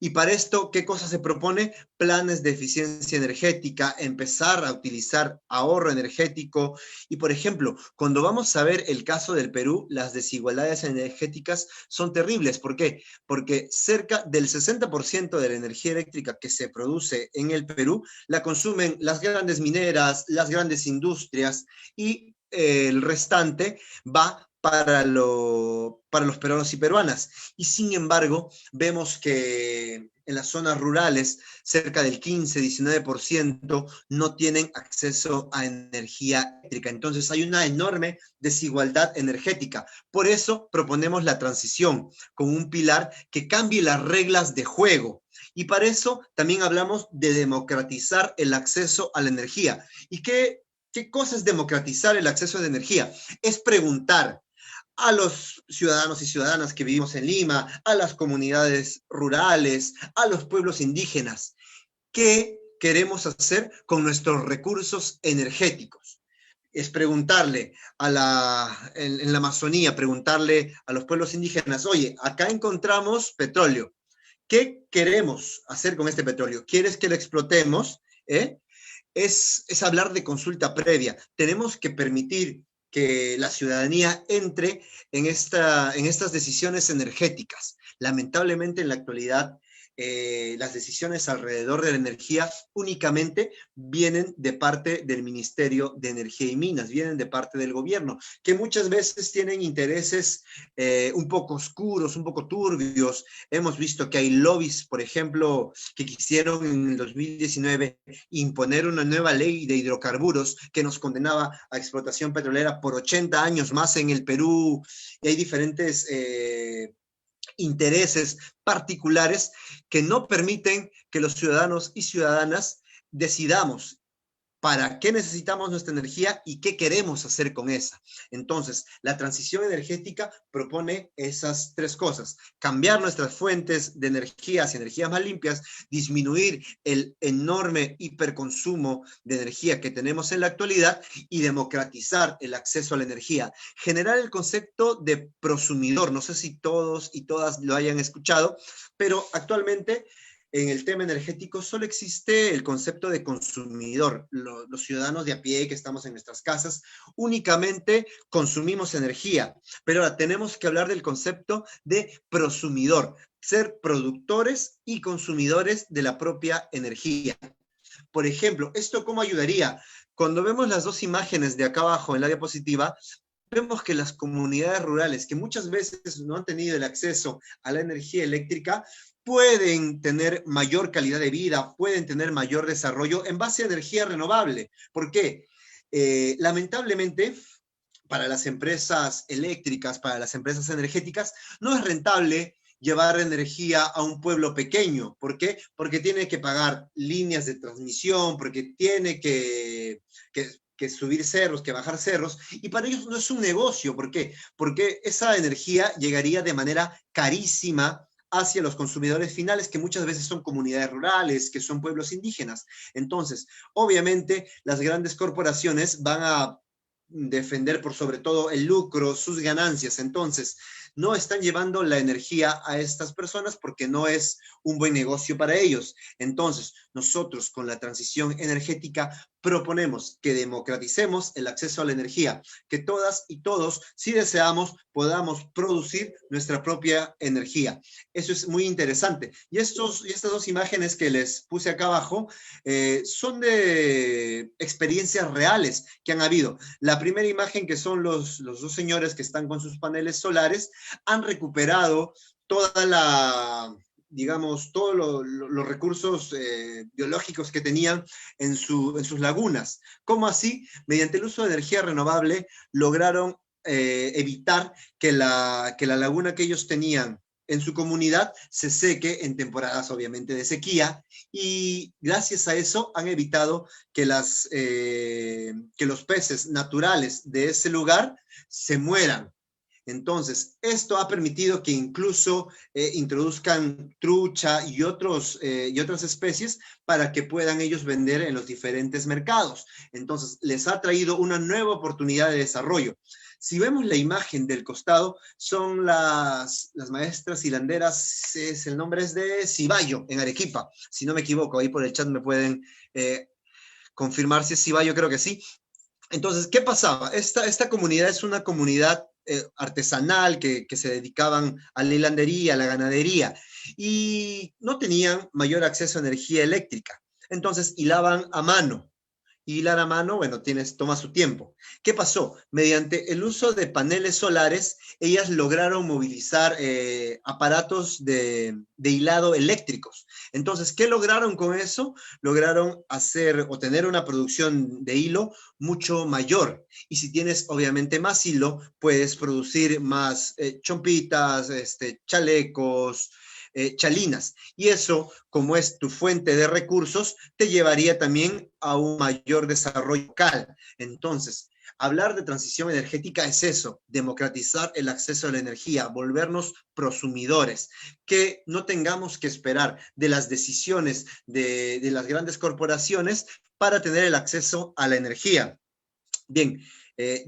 [SPEAKER 2] Y para esto, ¿qué cosa se propone? Planes de eficiencia energética, empezar a utilizar ahorro energético. Y, por ejemplo, cuando vamos a ver el caso del Perú, las desigualdades energéticas son terribles. ¿Por qué? Porque cerca del 60% de la energía eléctrica que se produce en el Perú la consumen las grandes mineras, las grandes industrias, y el restante va para los peruanos y peruanas. Y sin embargo, vemos que en las zonas rurales cerca del 15-19% no tienen acceso a energía eléctrica. Entonces hay una enorme desigualdad energética. Por eso proponemos la transición con un pilar que cambie las reglas de juego. Y para eso también hablamos de democratizar el acceso a la energía. ¿Y qué cosa es democratizar el acceso a la energía? Es preguntar a los ciudadanos y ciudadanas que vivimos en Lima, a las comunidades rurales, a los pueblos indígenas, ¿qué queremos hacer con nuestros recursos energéticos? Es preguntarle en la Amazonía, preguntarle a los pueblos indígenas, oye, acá encontramos petróleo, ¿qué queremos hacer con este petróleo? ¿Quieres que lo explotemos? Es hablar de consulta previa. Tenemos que permitir que la ciudadanía entre en estas decisiones energéticas. Lamentablemente, en la actualidad, las decisiones alrededor de la energía únicamente vienen de parte del Ministerio de Energía y Minas, vienen de parte del gobierno, que muchas veces tienen intereses un poco oscuros, un poco turbios. Hemos visto que hay lobbies, por ejemplo, que quisieron en el 2019 imponer una nueva ley de hidrocarburos que nos condenaba a explotación petrolera por 80 años más en el Perú, y hay diferentes intereses particulares que no permiten que los ciudadanos y ciudadanas decidamos para qué necesitamos nuestra energía y qué queremos hacer con esa. Entonces, la transición energética propone esas tres cosas: cambiar nuestras fuentes de energía hacia energías más limpias, disminuir el enorme hiperconsumo de energía que tenemos en la actualidad y democratizar el acceso a la energía. Generar el concepto de prosumidor, no sé si todos y todas lo hayan escuchado, pero actualmente en el tema energético solo existe el concepto de consumidor. Los ciudadanos de a pie que estamos en nuestras casas únicamente consumimos energía, pero ahora tenemos que hablar del concepto de prosumidor, ser productores y consumidores de la propia energía. Por ejemplo, ¿esto cómo ayudaría? Cuando vemos las dos imágenes de acá abajo en la diapositiva, vemos que las comunidades rurales, que muchas veces no han tenido el acceso a la energía eléctrica, pueden tener mayor calidad de vida, pueden tener mayor desarrollo en base a energía renovable. ¿Por qué? Lamentablemente, para las empresas eléctricas, para las empresas energéticas, no es rentable llevar energía a un pueblo pequeño. ¿Por qué? Porque tiene que pagar líneas de transmisión, porque tiene que subir cerros, que bajar cerros, y para ellos no es un negocio. ¿Por qué? Porque esa energía llegaría de manera carísima hacia los consumidores finales, que muchas veces son comunidades rurales, que son pueblos indígenas. Entonces, obviamente, las grandes corporaciones van a defender por sobre todo el lucro, sus ganancias. Entonces, no están llevando la energía a estas personas porque no es un buen negocio para ellos. Entonces, nosotros con la transición energética proponemos que democraticemos el acceso a la energía, que todas y todos, si deseamos, podamos producir nuestra propia energía. Eso es muy interesante. Y estas dos imágenes que les puse acá abajo son de experiencias reales que han habido. La primera imagen, que son los dos señores que están con sus paneles solares, han recuperado toda la, digamos, todos los recursos biológicos que tenían en sus lagunas. ¿Cómo así? Mediante el uso de energía renovable lograron evitar que la laguna que ellos tenían en su comunidad se seque en temporadas obviamente de sequía, y gracias a eso han evitado que los peces naturales de ese lugar se mueran. Entonces, esto ha permitido que incluso introduzcan trucha y otras especies para que puedan ellos vender en los diferentes mercados. Entonces, les ha traído una nueva oportunidad de desarrollo. Si vemos la imagen del costado, son las maestras hilanderas, el nombre es de Cibayo, en Arequipa, si no me equivoco. Ahí por el chat me pueden confirmar si es Cibayo, creo que sí. Entonces, ¿qué pasaba? Esta comunidad es una comunidad artesanal que se dedicaban a la hilandería, a la ganadería, y no tenían mayor acceso a energía eléctrica. Entonces, hilaban a mano. Hilar a mano, bueno, toma su tiempo. ¿Qué pasó? Mediante el uso de paneles solares, ellas lograron movilizar aparatos de hilado eléctricos. Entonces, ¿qué lograron con eso? Lograron tener una producción de hilo mucho mayor. Y si tienes, obviamente, más hilo, puedes producir más chompitas, chalecos, chalinas. Y eso, como es tu fuente de recursos, te llevaría también a un mayor desarrollo local. Entonces, hablar de transición energética es eso: democratizar el acceso a la energía, volvernos prosumidores, que no tengamos que esperar de las decisiones de las grandes corporaciones para tener el acceso a la energía. Bien,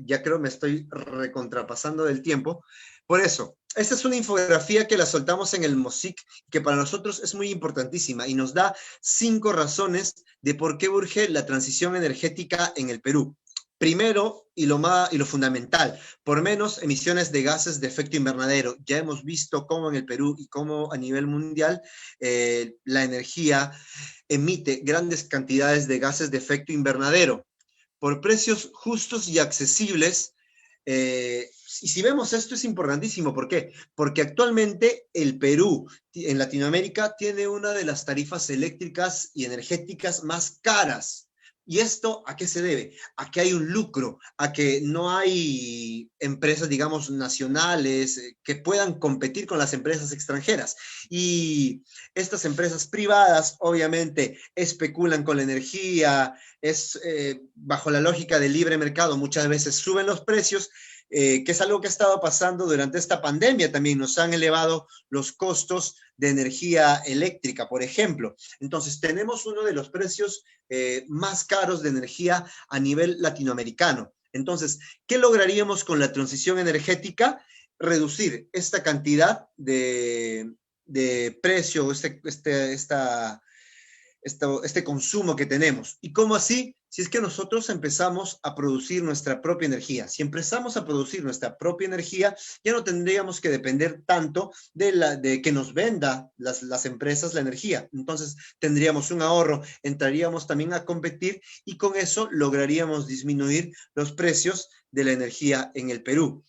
[SPEAKER 2] ya creo me estoy recontrapasando del tiempo. Por eso, esta es una infografía que la soltamos en el MOSIC, que para nosotros es muy importantísima y nos da 5 razones de por qué urge la transición energética en el Perú. Primero, y lo fundamental, por menos emisiones de gases de efecto invernadero. Ya hemos visto cómo en el Perú y cómo a nivel mundial la energía emite grandes cantidades de gases de efecto invernadero por precios justos y accesibles. Y si vemos esto es importantísimo. ¿Por qué? Porque actualmente el Perú en Latinoamérica tiene una de las tarifas eléctricas y energéticas más caras. ¿Y esto a qué se debe? A que hay un lucro, a que no hay empresas, digamos, nacionales que puedan competir con las empresas extranjeras. Y estas empresas privadas, obviamente, especulan con la energía, bajo la lógica del libre mercado, muchas veces suben los precios, que es algo que ha estado pasando durante esta pandemia también. Nos han elevado los costos de energía eléctrica, por ejemplo. Entonces, tenemos uno de los precios más caros de energía a nivel latinoamericano. Entonces, ¿qué lograríamos con la transición energética? Reducir esta cantidad de precio, este consumo que tenemos. ¿Y cómo así? Si es que nosotros empezamos a producir nuestra propia energía. Si empezamos a producir nuestra propia energía, ya no tendríamos que depender tanto de que nos venda las empresas la energía. Entonces tendríamos un ahorro, entraríamos también a competir y con eso lograríamos disminuir los precios de la energía en el Perú.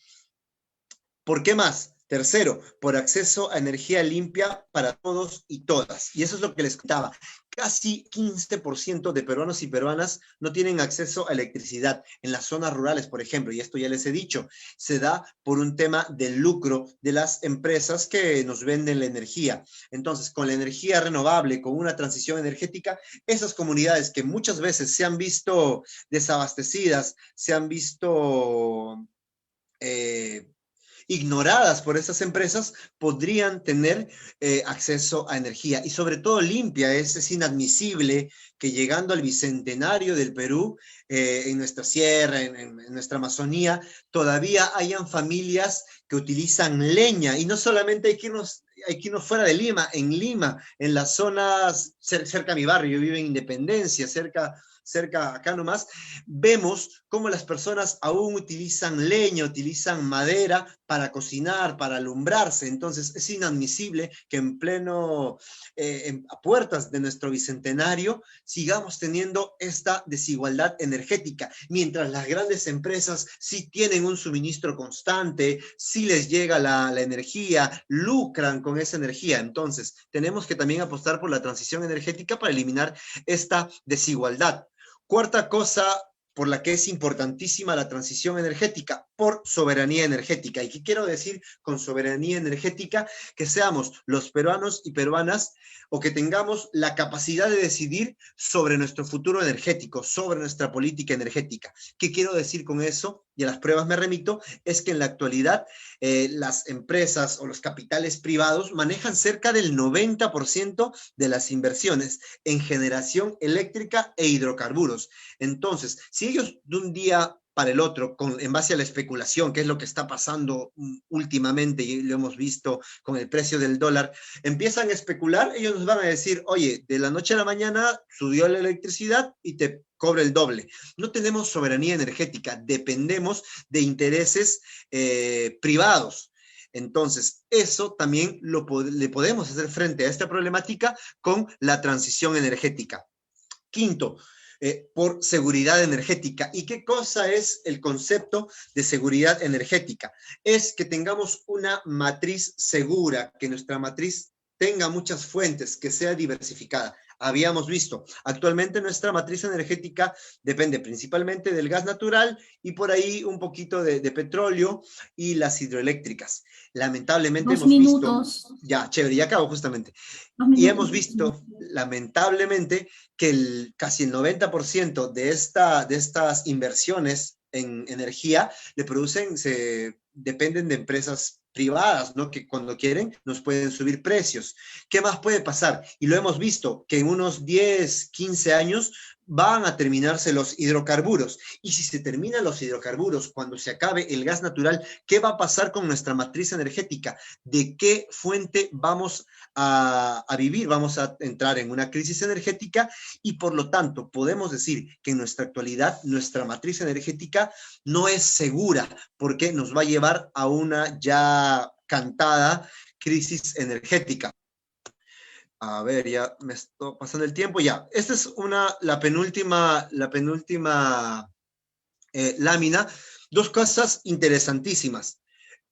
[SPEAKER 2] ¿Por qué más? Tercero, por acceso a energía limpia para todos y todas. Y eso es lo que les contaba. Casi 15% de peruanos y peruanas no tienen acceso a electricidad en las zonas rurales, por ejemplo, y esto ya les he dicho, se da por un tema del lucro de las empresas que nos venden la energía. Entonces, con la energía renovable, con una transición energética, esas comunidades que muchas veces se han visto desabastecidas, se han visto ignoradas por esas empresas, podrían tener acceso a energía y sobre todo limpia. Es inadmisible que llegando al bicentenario del Perú, en nuestra sierra, en nuestra Amazonía, todavía hayan familias que utilizan leña y no solamente hay que irnos fuera de Lima, en las zonas cerca de mi barrio, yo vivo en Independencia, cerca acá nomás, vemos cómo las personas aún utilizan leña, utilizan madera para cocinar, para alumbrarse. Entonces es inadmisible que a puertas de nuestro bicentenario sigamos teniendo esta desigualdad energética, mientras las grandes empresas sí tienen un suministro constante, sí les llega la energía, lucran con esa energía. Entonces tenemos que también apostar por la transición energética para eliminar esta desigualdad. Cuarta cosa por la que es importantísima la transición energética, por soberanía energética. ¿Y qué quiero decir con soberanía energética? Que seamos los peruanos y peruanas o que tengamos la capacidad de decidir sobre nuestro futuro energético, sobre nuestra política energética. ¿Qué quiero decir con eso? Y a las pruebas me remito, es que en la actualidad las empresas o los capitales privados manejan cerca del 90% de las inversiones en generación eléctrica e hidrocarburos. Entonces, si ellos de un día para el otro, en base a la especulación, que es lo que está pasando últimamente, y lo hemos visto con el precio del dólar, empiezan a especular, ellos nos van a decir, oye, de la noche a la mañana subió la electricidad y te cobra el doble. No tenemos soberanía energética, dependemos de intereses privados. Entonces, eso también le podemos hacer frente a esta problemática con la transición energética. Quinto, por seguridad energética. ¿Y qué cosa es el concepto de seguridad energética? Es que tengamos una matriz segura, que nuestra matriz tenga muchas fuentes, que sea diversificada. Habíamos visto, actualmente nuestra matriz energética depende principalmente del gas natural y por ahí un poquito de petróleo y las hidroeléctricas. Lamentablemente hemos visto, ya, chévere, ya acabo justamente, y hemos visto, lamentablemente, que casi el 90% de estas inversiones en energía dependen de empresas privadas, ¿no? Que cuando quieren nos pueden subir precios. ¿Qué más puede pasar? Y lo hemos visto, que en unos 10, 15 años van a terminarse los hidrocarburos. Y si se terminan los hidrocarburos, cuando se acabe el gas natural, ¿qué va a pasar con nuestra matriz energética? ¿De qué fuente vamos a vivir? Vamos a entrar en una crisis energética y por lo tanto podemos decir que en nuestra actualidad nuestra matriz energética no es segura porque nos va a llevar a una ya cantada crisis energética. A ver, ya me estoy pasando el tiempo, ya. Esta es la penúltima lámina. Dos cosas interesantísimas.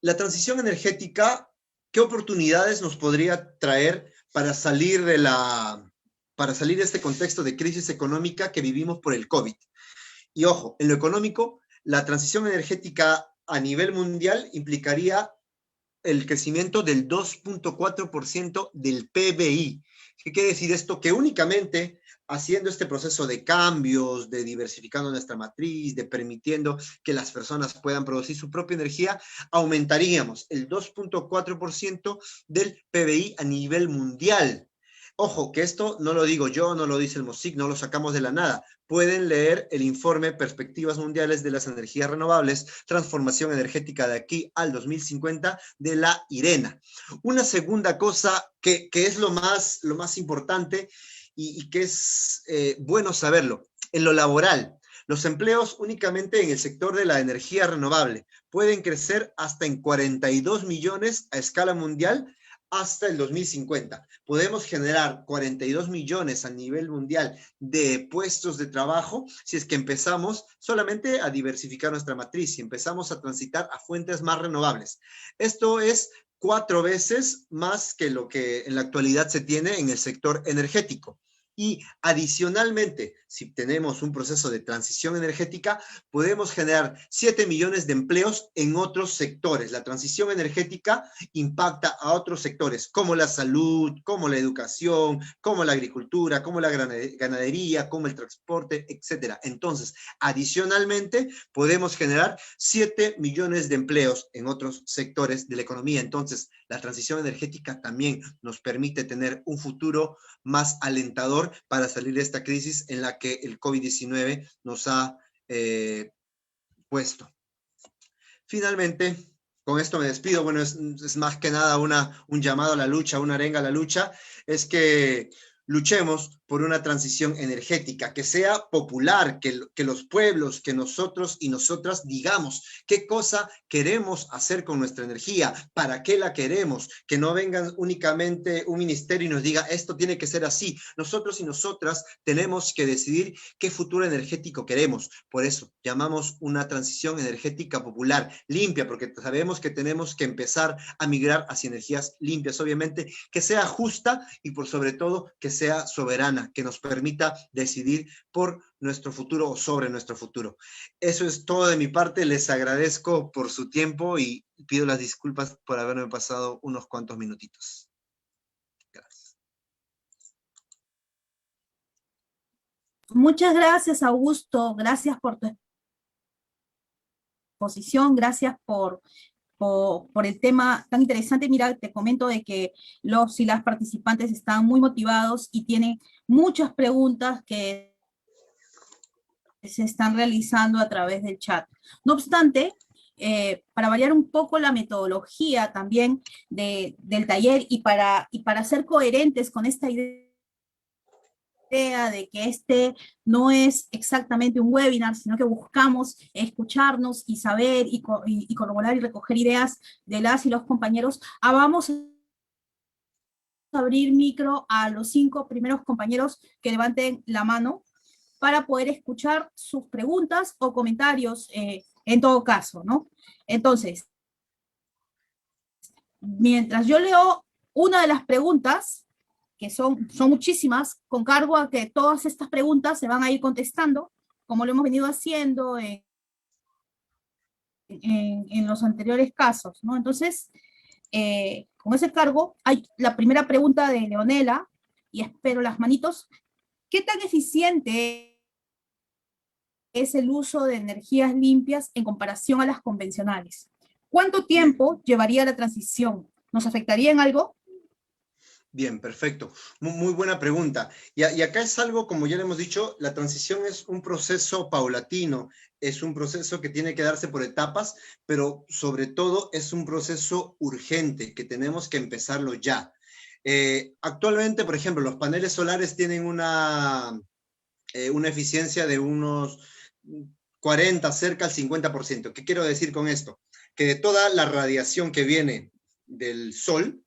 [SPEAKER 2] La transición energética, ¿qué oportunidades nos podría traer para salir de este contexto de crisis económica que vivimos por el COVID? Y ojo, en lo económico, la transición energética a nivel mundial implicaría el crecimiento del 2.4% del PBI. ¿Qué quiere decir esto? Que únicamente haciendo este proceso de cambios, de diversificando nuestra matriz, de permitiendo que las personas puedan producir su propia energía, aumentaríamos el 2.4% del PBI a nivel mundial. Ojo, que esto no lo digo yo, no lo dice el MOSIC, no lo sacamos de la nada. Pueden leer el informe Perspectivas Mundiales de las Energías Renovables, Transformación Energética de aquí al 2050 de la IRENA. Una segunda cosa que es lo más importante y que es bueno saberlo, en lo laboral. Los empleos únicamente en el sector de la energía renovable pueden crecer hasta en 42 millones a escala mundial hasta el 2050. Podemos generar 42 millones a nivel mundial de puestos de trabajo si es que empezamos solamente a diversificar nuestra matriz y empezamos a transitar a fuentes más renovables. Esto es 4 veces más que lo que en la actualidad se tiene en el sector energético. Y adicionalmente, si tenemos un proceso de transición energética, podemos generar 7 millones de empleos en otros sectores. La transición energética impacta a otros sectores, como la salud, como la educación, como la agricultura, como la ganadería, como el transporte, etc. Entonces, adicionalmente, podemos generar 7 millones de empleos en otros sectores de la economía. Entonces, la transición energética también nos permite tener un futuro más alentador para salir de esta crisis en la que el COVID-19 nos ha puesto. Finalmente, con esto me despido. Bueno, es más que nada un llamado a la lucha, una arenga a la lucha, es que luchemos por una transición energética, que sea popular, que los pueblos, que nosotros y nosotras digamos qué cosa queremos hacer con nuestra energía, para qué la queremos, que no vengan únicamente un ministerio y nos diga esto tiene que ser así. Nosotros y nosotras tenemos que decidir qué futuro energético queremos. Por eso llamamos una transición energética popular, limpia, porque sabemos que tenemos que empezar a migrar hacia energías limpias, obviamente, que sea justa y por sobre todo que sea soberana, que nos permita decidir por nuestro futuro o sobre nuestro futuro. Eso es todo de mi parte. Les agradezco por su tiempo y pido las disculpas por haberme pasado unos cuantos minutitos. Gracias.
[SPEAKER 1] Muchas gracias, Augusto. Gracias por tu exposición. Gracias por el tema tan interesante. Mira, te comento de que los y las participantes están muy motivados y tienen muchas preguntas que se están realizando a través del chat. No obstante, para variar un poco la metodología también del taller y para ser coherentes con esta idea de que este no es exactamente un webinar, sino que buscamos escucharnos y saber y corroborar y recoger ideas de las y los compañeros, vamos a abrir micro a los 5 primeros compañeros que levanten la mano para poder escuchar sus preguntas o comentarios en todo caso, ¿no? Entonces, mientras yo leo una de las preguntas, que son muchísimas, con cargo a que todas estas preguntas se van a ir contestando, como lo hemos venido haciendo en los anteriores casos, ¿no? Entonces, con ese cargo, hay la primera pregunta de Leonela, y espero las manitos. ¿Qué tan eficiente es el uso de energías limpias en comparación a las convencionales? ¿Cuánto tiempo llevaría la transición? ¿Nos afectaría en algo?
[SPEAKER 2] Bien, perfecto. Muy buena pregunta. Y acá es algo, como ya le hemos dicho, la transición es un proceso paulatino, es un proceso que tiene que darse por etapas, pero sobre todo es un proceso urgente, que tenemos que empezarlo ya. Actualmente, por ejemplo, los paneles solares tienen una eficiencia de unos 40, cerca al 50%. ¿Qué quiero decir con esto? Que de toda la radiación que viene del sol,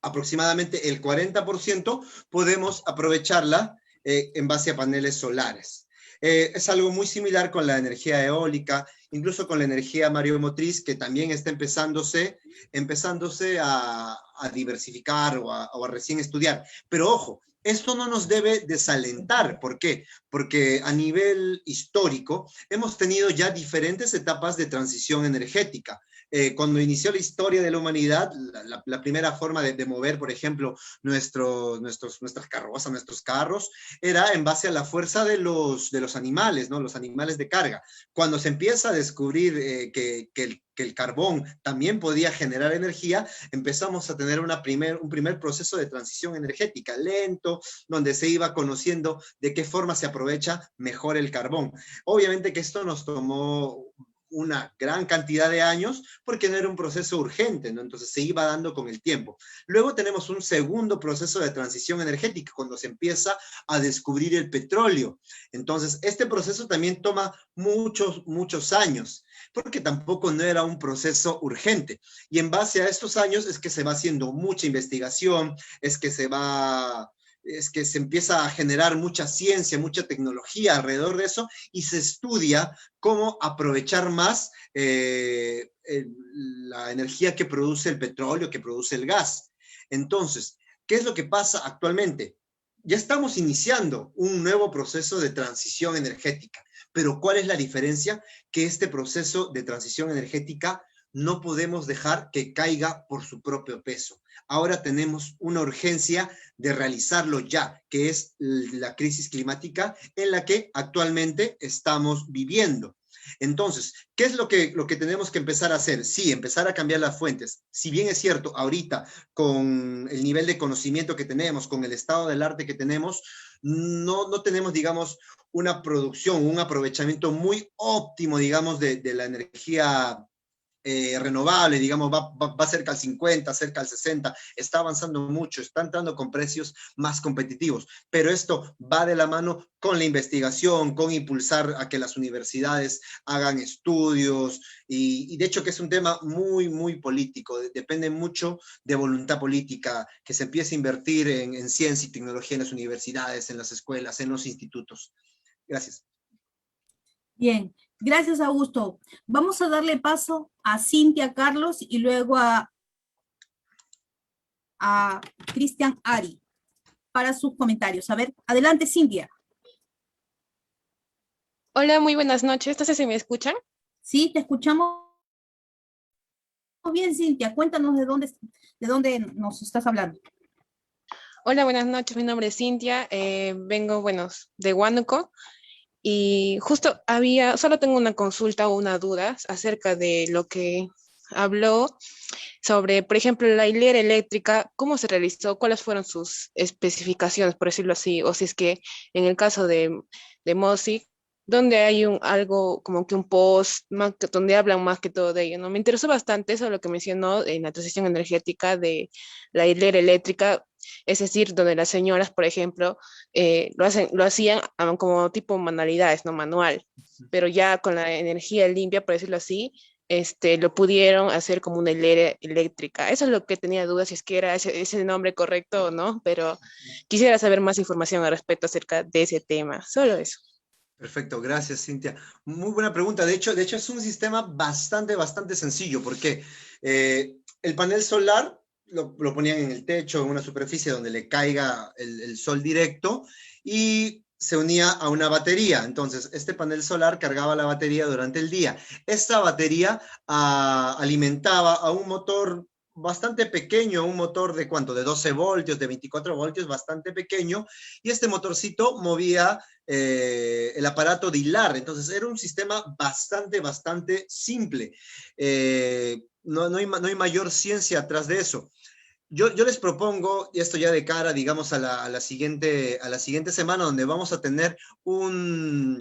[SPEAKER 2] aproximadamente el 40% podemos aprovecharla en base a paneles solares. Es algo muy similar con la energía eólica, incluso con la energía mareomotriz, que también está empezándose a diversificar o a recién estudiar. Pero ojo, esto no nos debe desalentar. ¿Por qué? Porque a nivel histórico hemos tenido ya diferentes etapas de transición energética. Cuando inició la historia de la humanidad, la primera forma de mover, por ejemplo, nuestras carrozas, nuestros carros, era en base a la fuerza de los animales, ¿no? Los animales de carga. Cuando se empieza a descubrir que el carbón también podía generar energía, empezamos a tener un primer proceso de transición energética lento, donde se iba conociendo de qué forma se aprovecha mejor el carbón. Obviamente que esto nos tomó una gran cantidad de años porque no era un proceso urgente, ¿no? Entonces se iba dando con el tiempo. Luego tenemos un segundo proceso de transición energética cuando se empieza a descubrir el petróleo. Entonces este proceso también toma muchos años porque tampoco no era un proceso urgente. Y en base a estos años es que se va haciendo mucha investigación, es que se empieza a generar mucha ciencia, mucha tecnología alrededor de eso y se estudia cómo aprovechar más la energía que produce el petróleo, que produce el gas. Entonces, ¿qué es lo que pasa actualmente? Ya estamos iniciando un nuevo proceso de transición energética, pero ¿cuál es la diferencia? Que este proceso de transición energética no podemos dejar que caiga por su propio peso. Ahora tenemos una urgencia de realizarlo ya, que es la crisis climática en la que actualmente estamos viviendo. Entonces, ¿qué es lo que tenemos que empezar a hacer? Sí, empezar a cambiar las fuentes. Si bien es cierto, ahorita, con el nivel de conocimiento que tenemos, con el estado del arte que tenemos, no tenemos, digamos, una producción, un aprovechamiento muy óptimo, digamos, de la energía renovable, digamos, va cerca al 50, cerca al 60, está avanzando mucho, está entrando con precios más competitivos, pero esto va de la mano con la investigación, con impulsar a que las universidades hagan estudios, y de hecho que es un tema muy político, depende mucho de voluntad política, que se empiece a invertir en ciencia y tecnología en las universidades, en las escuelas, en los institutos. Gracias.
[SPEAKER 1] Bien, gracias Augusto. Vamos a darle paso a Cintia Carlos y luego a Cristian Ari para sus comentarios. A ver, adelante Cintia.
[SPEAKER 3] Hola, muy buenas noches. No sé si me escuchan.
[SPEAKER 1] Sí, te escuchamos bien, Cintia. Cuéntanos de dónde nos estás hablando.
[SPEAKER 3] Hola, buenas noches. Mi nombre es Cintia. Vengo, bueno, de Huánuco. Y justo solo tengo una consulta o una duda acerca de lo que habló sobre, por ejemplo, la hilera eléctrica, cómo se realizó, cuáles fueron sus especificaciones, por decirlo así, o si es que en el caso de MOSIC, donde hay algo como que un post donde hablan más que todo de ello, ¿no? Me interesó bastante eso, lo que mencionó en la transición energética de la hilera eléctrica, es decir, donde las señoras, por ejemplo, lo hacían como tipo manualidades, no manual, pero ya con la energía limpia, por decirlo así, lo pudieron hacer como una hilera eléctrica. Eso es lo que tenía dudas, si es que era ese nombre correcto o no, pero quisiera saber más información al respecto acerca de ese tema. Solo eso.
[SPEAKER 2] Perfecto, gracias, Cintia. Muy buena pregunta. De hecho es un sistema bastante sencillo, porque el panel solar lo ponían en el techo, en una superficie donde le caiga el sol directo, y se unía a una batería. Entonces, este panel solar cargaba la batería durante el día. Esta batería alimentaba a un motor bastante pequeño, un motor de ¿cuánto? De 12 voltios, de 24 voltios, bastante pequeño, y este motorcito movía el aparato de hilar. Entonces era un sistema bastante simple. No hay mayor ciencia atrás de eso. yo les propongo, y esto ya de cara, digamos, a la siguiente semana, donde vamos a tener un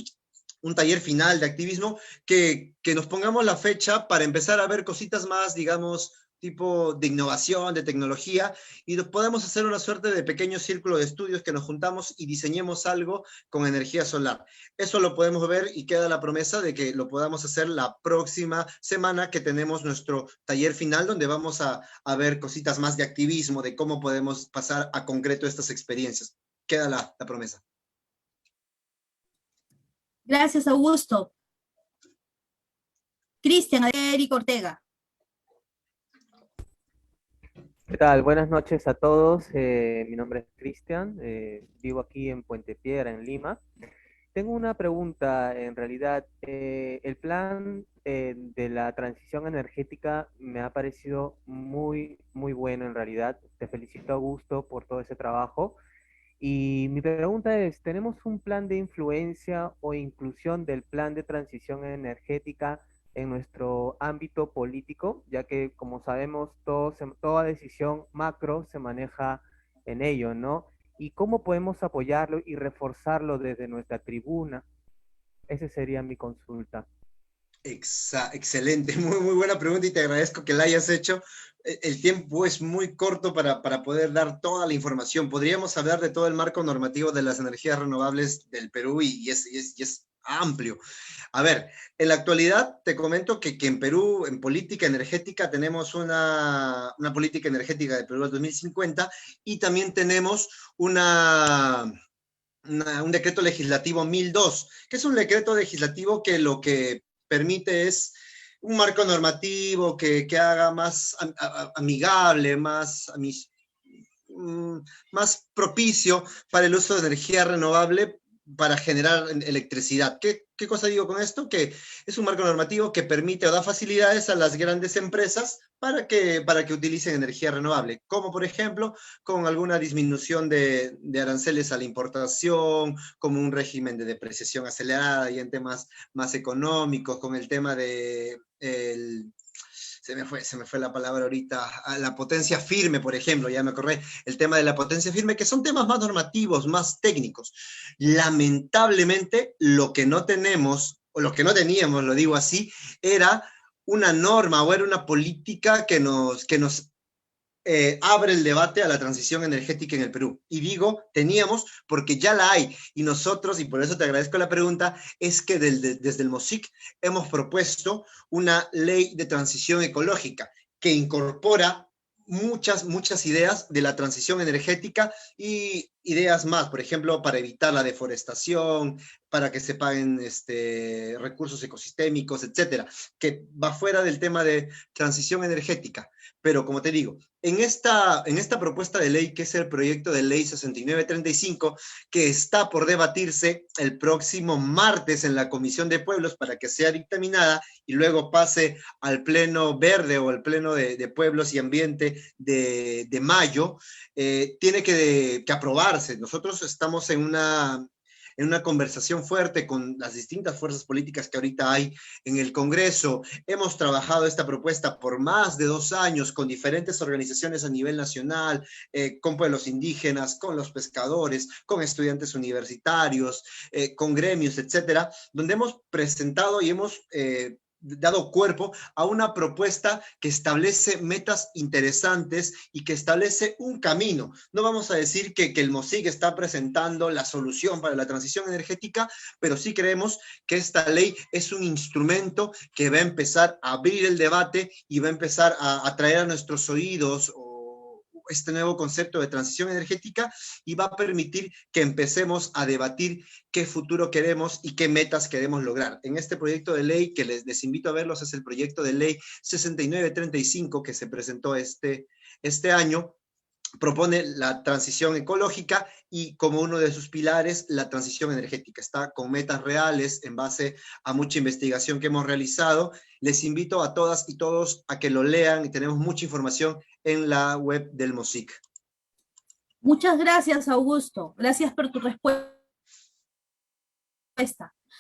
[SPEAKER 2] taller final de activismo, que nos pongamos la fecha para empezar a ver cositas más, digamos, tipo de innovación, de tecnología, y podemos hacer una suerte de pequeño círculo de estudios que nos juntamos y diseñemos algo con energía solar. Eso lo podemos ver y queda la promesa de que lo podamos hacer la próxima semana que tenemos nuestro taller final, donde vamos a ver cositas más de activismo, de cómo podemos pasar a concreto estas experiencias. Queda la promesa.
[SPEAKER 1] Gracias, Augusto. Cristian, Eric Ortega.
[SPEAKER 4] ¿Qué tal? Buenas noches a todos. Mi nombre es Cristian, vivo aquí en Puente Piedra, en Lima. Tengo una pregunta, en realidad, el plan de la transición energética me ha parecido muy, muy bueno en realidad. Te felicito, Augusto, por todo ese trabajo. Y mi pregunta es, ¿tenemos un plan de influencia o inclusión del plan de transición energética en nuestro ámbito político? Ya que, como sabemos, toda decisión macro se maneja en ello, ¿no? ¿Y cómo podemos apoyarlo y reforzarlo desde nuestra tribuna? Esa sería mi consulta.
[SPEAKER 2] Excelente, muy buena pregunta y te agradezco que la hayas hecho. El tiempo es muy corto para poder dar toda la información. Podríamos hablar de todo el marco normativo de las energías renovables del Perú y es amplio. A ver, en la actualidad te comento que en Perú, en política energética, tenemos una política energética de Perú al 2050 y también tenemos un decreto legislativo 1002, que es un decreto legislativo que lo que permite es un marco normativo que haga más amigable, más propicio para el uso de energía renovable para generar electricidad. ¿Qué cosa digo con esto? Que es un marco normativo que permite o da facilidades a las grandes empresas para que utilicen energía renovable, como por ejemplo con alguna disminución de aranceles a la importación, como un régimen de depreciación acelerada y en temas más económicos, con el tema de se me fue la palabra ahorita, a la potencia firme, por ejemplo, ya me acordé, el tema de la potencia firme, que son temas más normativos, más técnicos. Lamentablemente, lo que no tenemos, o lo que no teníamos, lo digo así, era una norma o era una política que nos abre el debate a la transición energética en el Perú. Y digo, teníamos porque ya la hay. Y nosotros, y por eso te agradezco la pregunta, es que desde el MOSIC hemos propuesto una ley de transición ecológica que incorpora muchas ideas de la transición energética y ideas más, por ejemplo, para evitar la deforestación, para que se paguen recursos ecosistémicos, etcétera, que va fuera del tema de transición energética. Pero como te digo, en esta propuesta de ley, que es el proyecto de ley 6935, que está por debatirse el próximo martes en la Comisión de Pueblos para que sea dictaminada y luego pase al Pleno Verde o al Pleno de Pueblos y Ambiente de mayo, tiene que aprobarse. Nosotros estamos en una conversación fuerte con las distintas fuerzas políticas que ahorita hay en el Congreso. Hemos trabajado esta propuesta por más de 2 años con diferentes organizaciones a nivel nacional, con pueblos indígenas, con los pescadores, con estudiantes universitarios, con gremios, etcétera, donde hemos presentado y hemos dado cuerpo a una propuesta que establece metas interesantes y que establece un camino. No vamos a decir que el MOSIC está presentando la solución para la transición energética, pero sí creemos que esta ley es un instrumento que va a empezar a abrir el debate y va a empezar a traer a nuestros oídos este nuevo concepto de transición energética y va a permitir que empecemos a debatir qué futuro queremos y qué metas queremos lograr. En este proyecto de ley, que les invito a verlos, es el proyecto de ley 6935 que se presentó este año, propone la transición ecológica y como uno de sus pilares la transición energética. Está con metas reales en base a mucha investigación que hemos realizado. Les invito a todas y todos a que lo lean y tenemos mucha información en la web del MOSIC.
[SPEAKER 1] Muchas gracias, Augusto. Gracias por tu respuesta.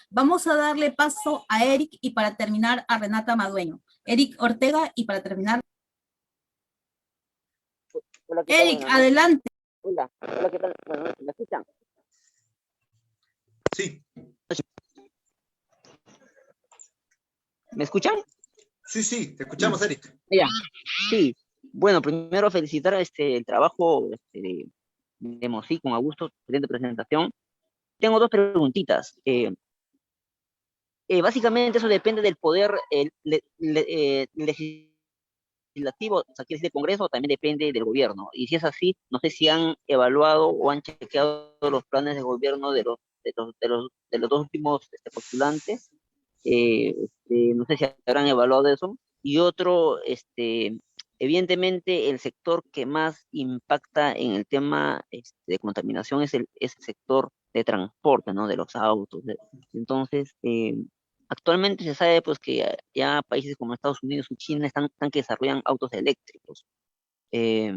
[SPEAKER 1] Vamos a darle paso a Eric y para terminar a Renata Madueño. Eric Ortega y para terminar.
[SPEAKER 5] Hola, ¿qué tal?
[SPEAKER 1] Eric,
[SPEAKER 5] Buenas noches.
[SPEAKER 1] adelante.
[SPEAKER 5] Hola, ¿qué tal? Buenas noches, ¿me escuchan?
[SPEAKER 2] Sí,
[SPEAKER 5] ¿Me escuchan?
[SPEAKER 2] sí, te escuchamos, Eric.
[SPEAKER 5] Ya, sí. Bueno, primero felicitar el trabajo de Mosí con Augusto, excelente presentación. Tengo dos preguntitas. Básicamente eso depende del poder legislativo, o sea, quiere decir del Congreso, o también depende del gobierno. Y si es así, no sé si han evaluado o han chequeado los planes de gobierno de los dos últimos postulantes. No sé si habrán evaluado eso. Y otro, evidentemente el sector que más impacta en el tema de contaminación es el sector de transporte, ¿no? De los autos. Entonces, actualmente se sabe pues que ya países como Estados Unidos y China están que desarrollan autos eléctricos eh,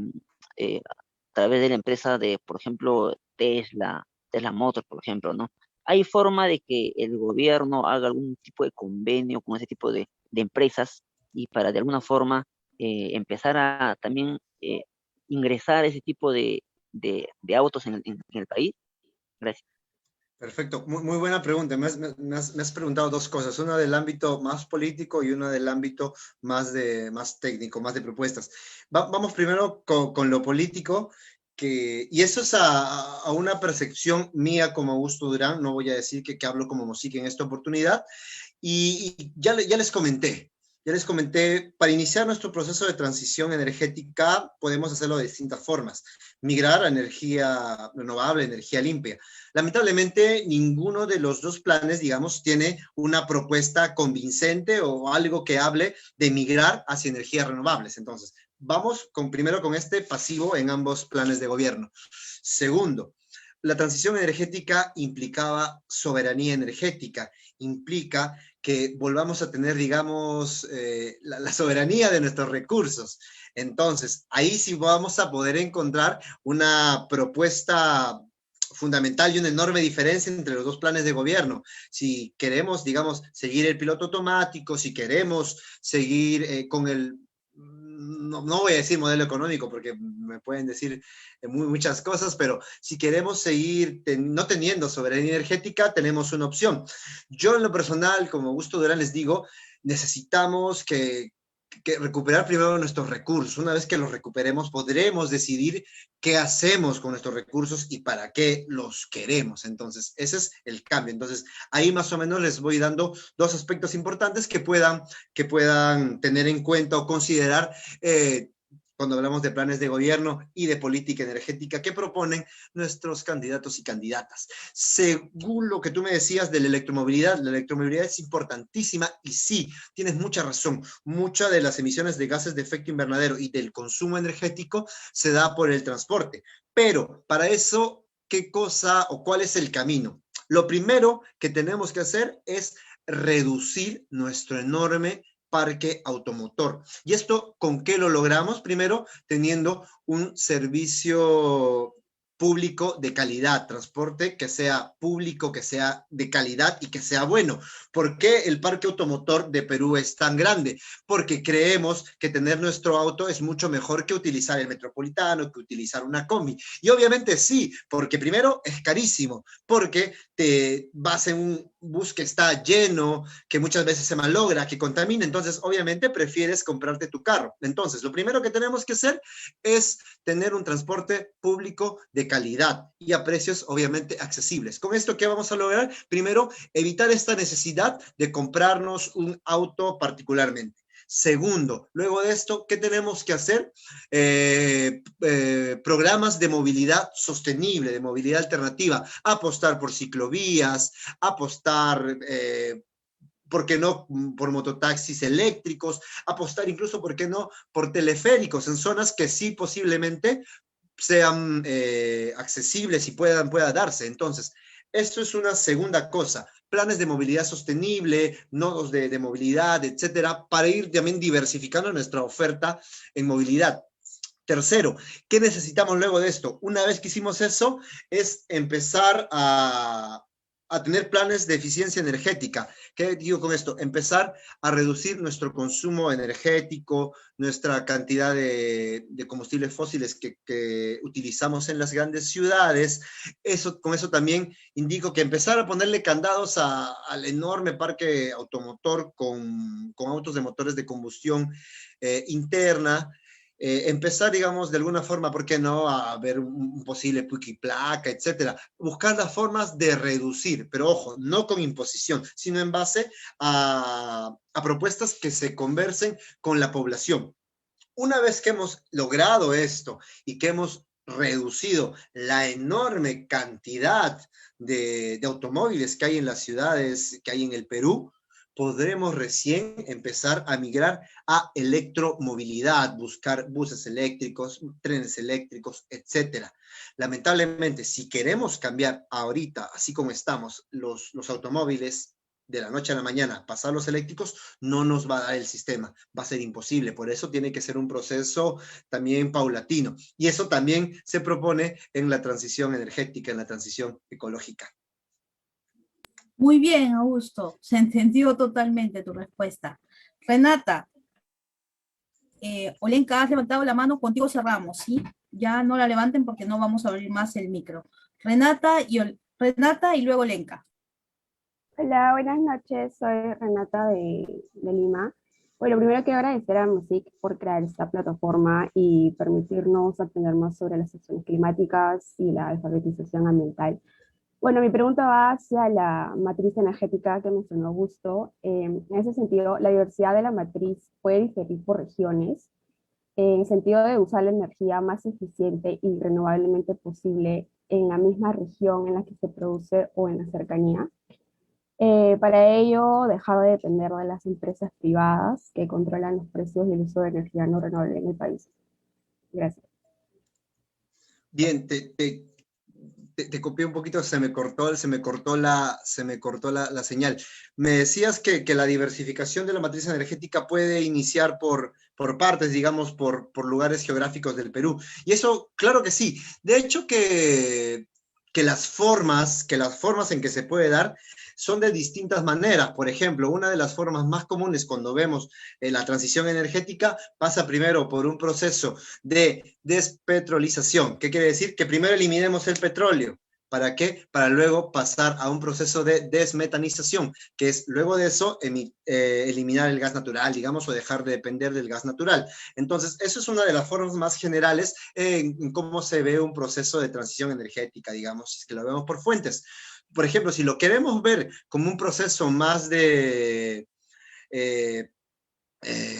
[SPEAKER 5] a través de la empresa de, por ejemplo, Tesla Motors, por ejemplo, ¿no? ¿Hay forma de que el gobierno haga algún tipo de convenio con ese tipo de empresas y para de alguna forma empezar a también ingresar ese tipo de autos en el país? Gracias.
[SPEAKER 2] Perfecto, muy buena pregunta. Me has preguntado dos cosas, una del ámbito más político y una del ámbito más técnico, más de propuestas. Vamos primero con lo político, y eso es a una percepción mía como Augusto Durán, no voy a decir que hablo como Mosique en esta oportunidad, y ya les comenté. Ya les comenté, para iniciar nuestro proceso de transición energética podemos hacerlo de distintas formas. Migrar a energía renovable, energía limpia. Lamentablemente, ninguno de los dos planes, digamos, tiene una propuesta convincente o algo que hable de migrar hacia energías renovables. Entonces, vamos primero con este pasivo en ambos planes de gobierno. Segundo, la transición energética implicaba soberanía energética, implica que volvamos a tener, digamos, la soberanía de nuestros recursos. Entonces, ahí sí vamos a poder encontrar una propuesta fundamental y una enorme diferencia entre los dos planes de gobierno. Si queremos, digamos, seguir el piloto automático, si queremos seguir con el, no voy a decir modelo económico porque me pueden decir muchas cosas, pero si queremos seguir no teniendo soberanía energética, tenemos una opción. Yo en lo personal, como Augusto Durán, les digo, necesitamos que recuperar primero nuestros recursos. Una vez que los recuperemos, podremos decidir qué hacemos con nuestros recursos y para qué los queremos. Entonces, ese es el cambio. Entonces, ahí más o menos les voy dando dos aspectos importantes que puedan tener en cuenta o considerar cuando hablamos de planes de gobierno y de política energética que proponen nuestros candidatos y candidatas. Según lo que tú me decías de la electromovilidad es importantísima y sí, tienes mucha razón. Muchas de las emisiones de gases de efecto invernadero y del consumo energético se da por el transporte. Pero para eso, ¿qué cosa o cuál es el camino? Lo primero que tenemos que hacer es reducir nuestro enorme parque automotor. ¿Y esto con qué lo logramos? Primero, teniendo un servicio público de calidad, transporte que sea público, que sea de calidad y que sea bueno. ¿Por qué el parque automotor de Perú es tan grande? Porque creemos que tener nuestro auto es mucho mejor que utilizar el metropolitano, que utilizar una combi. Y obviamente sí, porque primero es carísimo, porque te vas en un bus que está lleno, que muchas veces se malogra, que contamina, entonces obviamente prefieres comprarte tu carro. Entonces, lo primero que tenemos que hacer es tener un transporte público de calidad y a precios obviamente accesibles. ¿Con esto qué vamos a lograr? Primero, evitar esta necesidad de comprarnos un auto particularmente. Segundo, luego de esto, ¿qué tenemos que hacer? Programas de movilidad sostenible, de movilidad alternativa, apostar por ciclovías, apostar, ¿por qué no?, por mototaxis eléctricos, apostar incluso, ¿por qué no?, por teleféricos en zonas que sí posiblemente sean accesibles y pueda darse. Entonces, esto es una segunda cosa. Planes de movilidad sostenible, nodos de movilidad, etcétera, para ir también diversificando nuestra oferta en movilidad. Tercero, ¿qué necesitamos luego de esto? Una vez que hicimos eso, es empezar a a tener planes de eficiencia energética. ¿Qué digo con esto? Empezar a reducir nuestro consumo energético, nuestra cantidad de combustibles fósiles que utilizamos en las grandes ciudades. Con eso también indico que empezar a ponerle candados al enorme parque automotor con autos de motores de combustión interna. Empezar, digamos, de alguna forma, ¿por qué no?, a ver un posible pico y placa, etcétera. Buscar las formas de reducir, pero ojo, no con imposición, sino en base a propuestas que se conversen con la población. Una vez que hemos logrado esto y que hemos reducido la enorme cantidad de automóviles que hay en las ciudades, que hay en el Perú, podremos recién empezar a migrar a electromovilidad, buscar buses eléctricos, trenes eléctricos, etcétera. Lamentablemente, si queremos cambiar ahorita, así como estamos, los automóviles de la noche a la mañana, pasar los eléctricos, no nos va a dar el sistema, va a ser imposible. Por eso tiene que ser un proceso también paulatino. Y eso también se propone en la transición energética, en la transición ecológica.
[SPEAKER 1] Muy bien, Augusto. Se entendió totalmente tu respuesta. Renata, Olenka, has levantado la mano, contigo cerramos, ¿sí? Ya no la levanten porque no vamos a abrir más el micro. Renata y luego Olenka.
[SPEAKER 6] Hola, buenas noches. Soy Renata de Lima. Bueno, primero quiero agradecer a MUSIC por crear esta plataforma y permitirnos aprender más sobre las acciones climáticas y la alfabetización ambiental. Bueno, mi pregunta va hacia la matriz energética que mencionó Augusto. En ese sentido, la diversidad de la matriz puede diferir por regiones, en el sentido de usar la energía más eficiente y renovablemente posible en la misma región en la que se produce o en la cercanía. Para ello, dejar de depender de las empresas privadas que controlan los precios y el uso de energía no renovable en el país. Gracias.
[SPEAKER 2] Bien, te copié un poquito, se me cortó la señal. Me decías que la diversificación de la matriz energética puede iniciar por partes, digamos, por lugares geográficos del Perú. Y eso, claro que sí. De hecho, que las formas en que se puede dar son de distintas maneras. Por ejemplo, una de las formas más comunes cuando vemos la transición energética pasa primero por un proceso de despetrolización. ¿Qué quiere decir? Que primero eliminemos el petróleo. ¿Para qué? Para luego pasar a un proceso de desmetanización, que es luego de eso eliminar el gas natural, digamos, o dejar de depender del gas natural. Entonces, eso es una de las formas más generales en cómo se ve un proceso de transición energética, digamos, si es que lo vemos por fuentes. Por ejemplo, si lo queremos ver como un proceso más de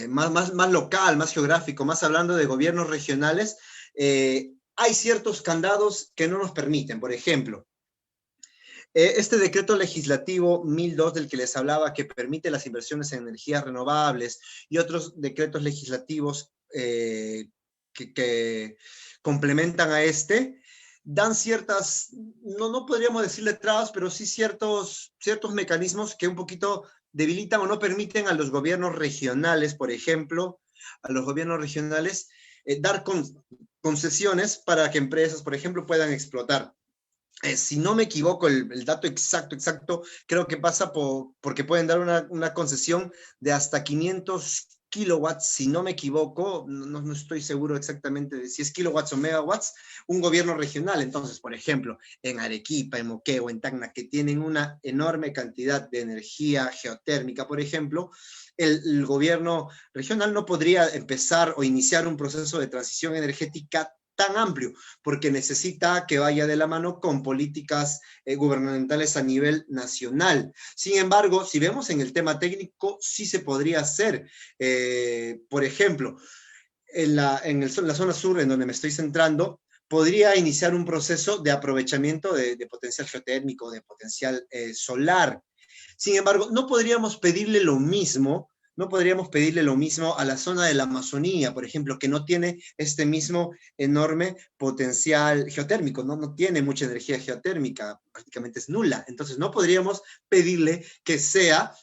[SPEAKER 2] más local, más geográfico, más hablando de gobiernos regionales, hay ciertos candados que no nos permiten. Por ejemplo, este decreto legislativo 1002 del que les hablaba, que permite las inversiones en energías renovables, y otros decretos legislativos que complementan a este, dan ciertas, no podríamos decirle trabas, pero sí ciertos mecanismos que un poquito debilitan o no permiten a los gobiernos regionales, por ejemplo, a los gobiernos regionales dar concesiones para que empresas, por ejemplo, puedan explotar. Si no me equivoco, el dato exacto, creo que pasa porque pueden dar una concesión de hasta 500 kilowatts, si no me equivoco, no estoy seguro exactamente de si es kilowatts o megawatts, un gobierno regional. Entonces, por ejemplo, en Arequipa, en Moquegua, en Tacna, que tienen una enorme cantidad de energía geotérmica, por ejemplo, el gobierno regional no podría empezar o iniciar un proceso de transición energética tan amplio, porque necesita que vaya de la mano con políticas gubernamentales a nivel nacional. Sin embargo, si vemos en el tema técnico, sí se podría hacer. Por ejemplo, en la zona sur, en donde me estoy centrando, podría iniciar un proceso de aprovechamiento de potencial geotérmico, de potencial solar. Sin embargo, no podríamos pedirle lo mismo a la zona de la Amazonía, por ejemplo, que no tiene este mismo enorme potencial geotérmico, no tiene mucha energía geotérmica, prácticamente es nula. Entonces no podríamos pedirle que sea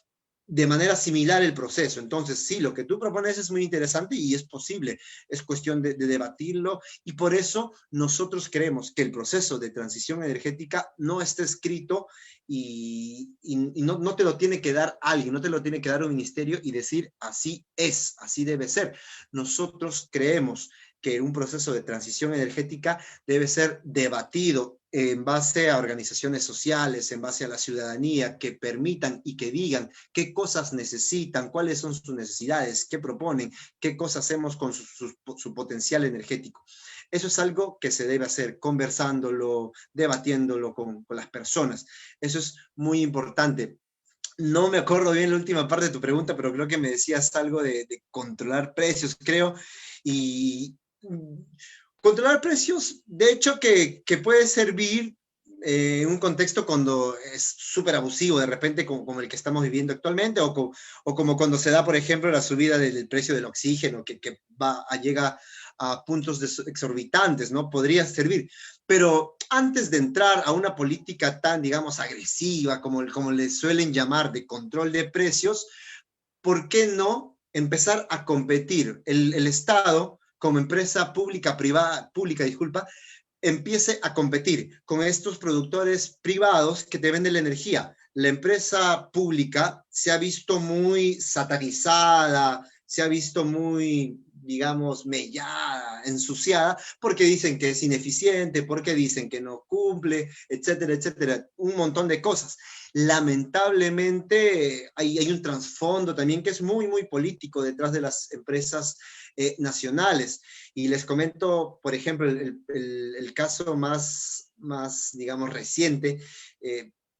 [SPEAKER 2] de manera similar el proceso. Entonces, sí, lo que tú propones es muy interesante y es posible, es cuestión de debatirlo, y por eso nosotros creemos que el proceso de transición energética no está escrito y no te lo tiene que dar alguien, no te lo tiene que dar un ministerio y decir así es, así debe ser. Nosotros creemos que un proceso de transición energética debe ser debatido en base a organizaciones sociales, en base a la ciudadanía, que permitan y que digan qué cosas necesitan, cuáles son sus necesidades, qué proponen, qué cosas hacemos con su potencial energético. Eso es algo que se debe hacer, conversándolo, debatiéndolo con las personas. Eso es muy importante. No me acuerdo bien la última parte de tu pregunta, pero creo que me decías algo de controlar precios, creo, y controlar precios, de hecho, que puede servir en un contexto cuando es súper abusivo, de repente como el que estamos viviendo actualmente, o como cuando se da, por ejemplo, la subida del precio del oxígeno, que llega a puntos exorbitantes, ¿no? Podría servir. Pero antes de entrar a una política tan, digamos, agresiva, como le suelen llamar, de control de precios, ¿por qué no empezar a competir? El Estado, como empresa pública, empiece a competir con estos productores privados que te venden la energía. La empresa pública se ha visto muy satanizada, se ha visto muy, digamos, mellada, ensuciada, porque dicen que es ineficiente, porque dicen que no cumple, etcétera, etcétera, un montón de cosas. Lamentablemente hay un trasfondo también que es muy, muy político detrás de las empresas nacionales. Y les comento, por ejemplo, el caso más, digamos, reciente,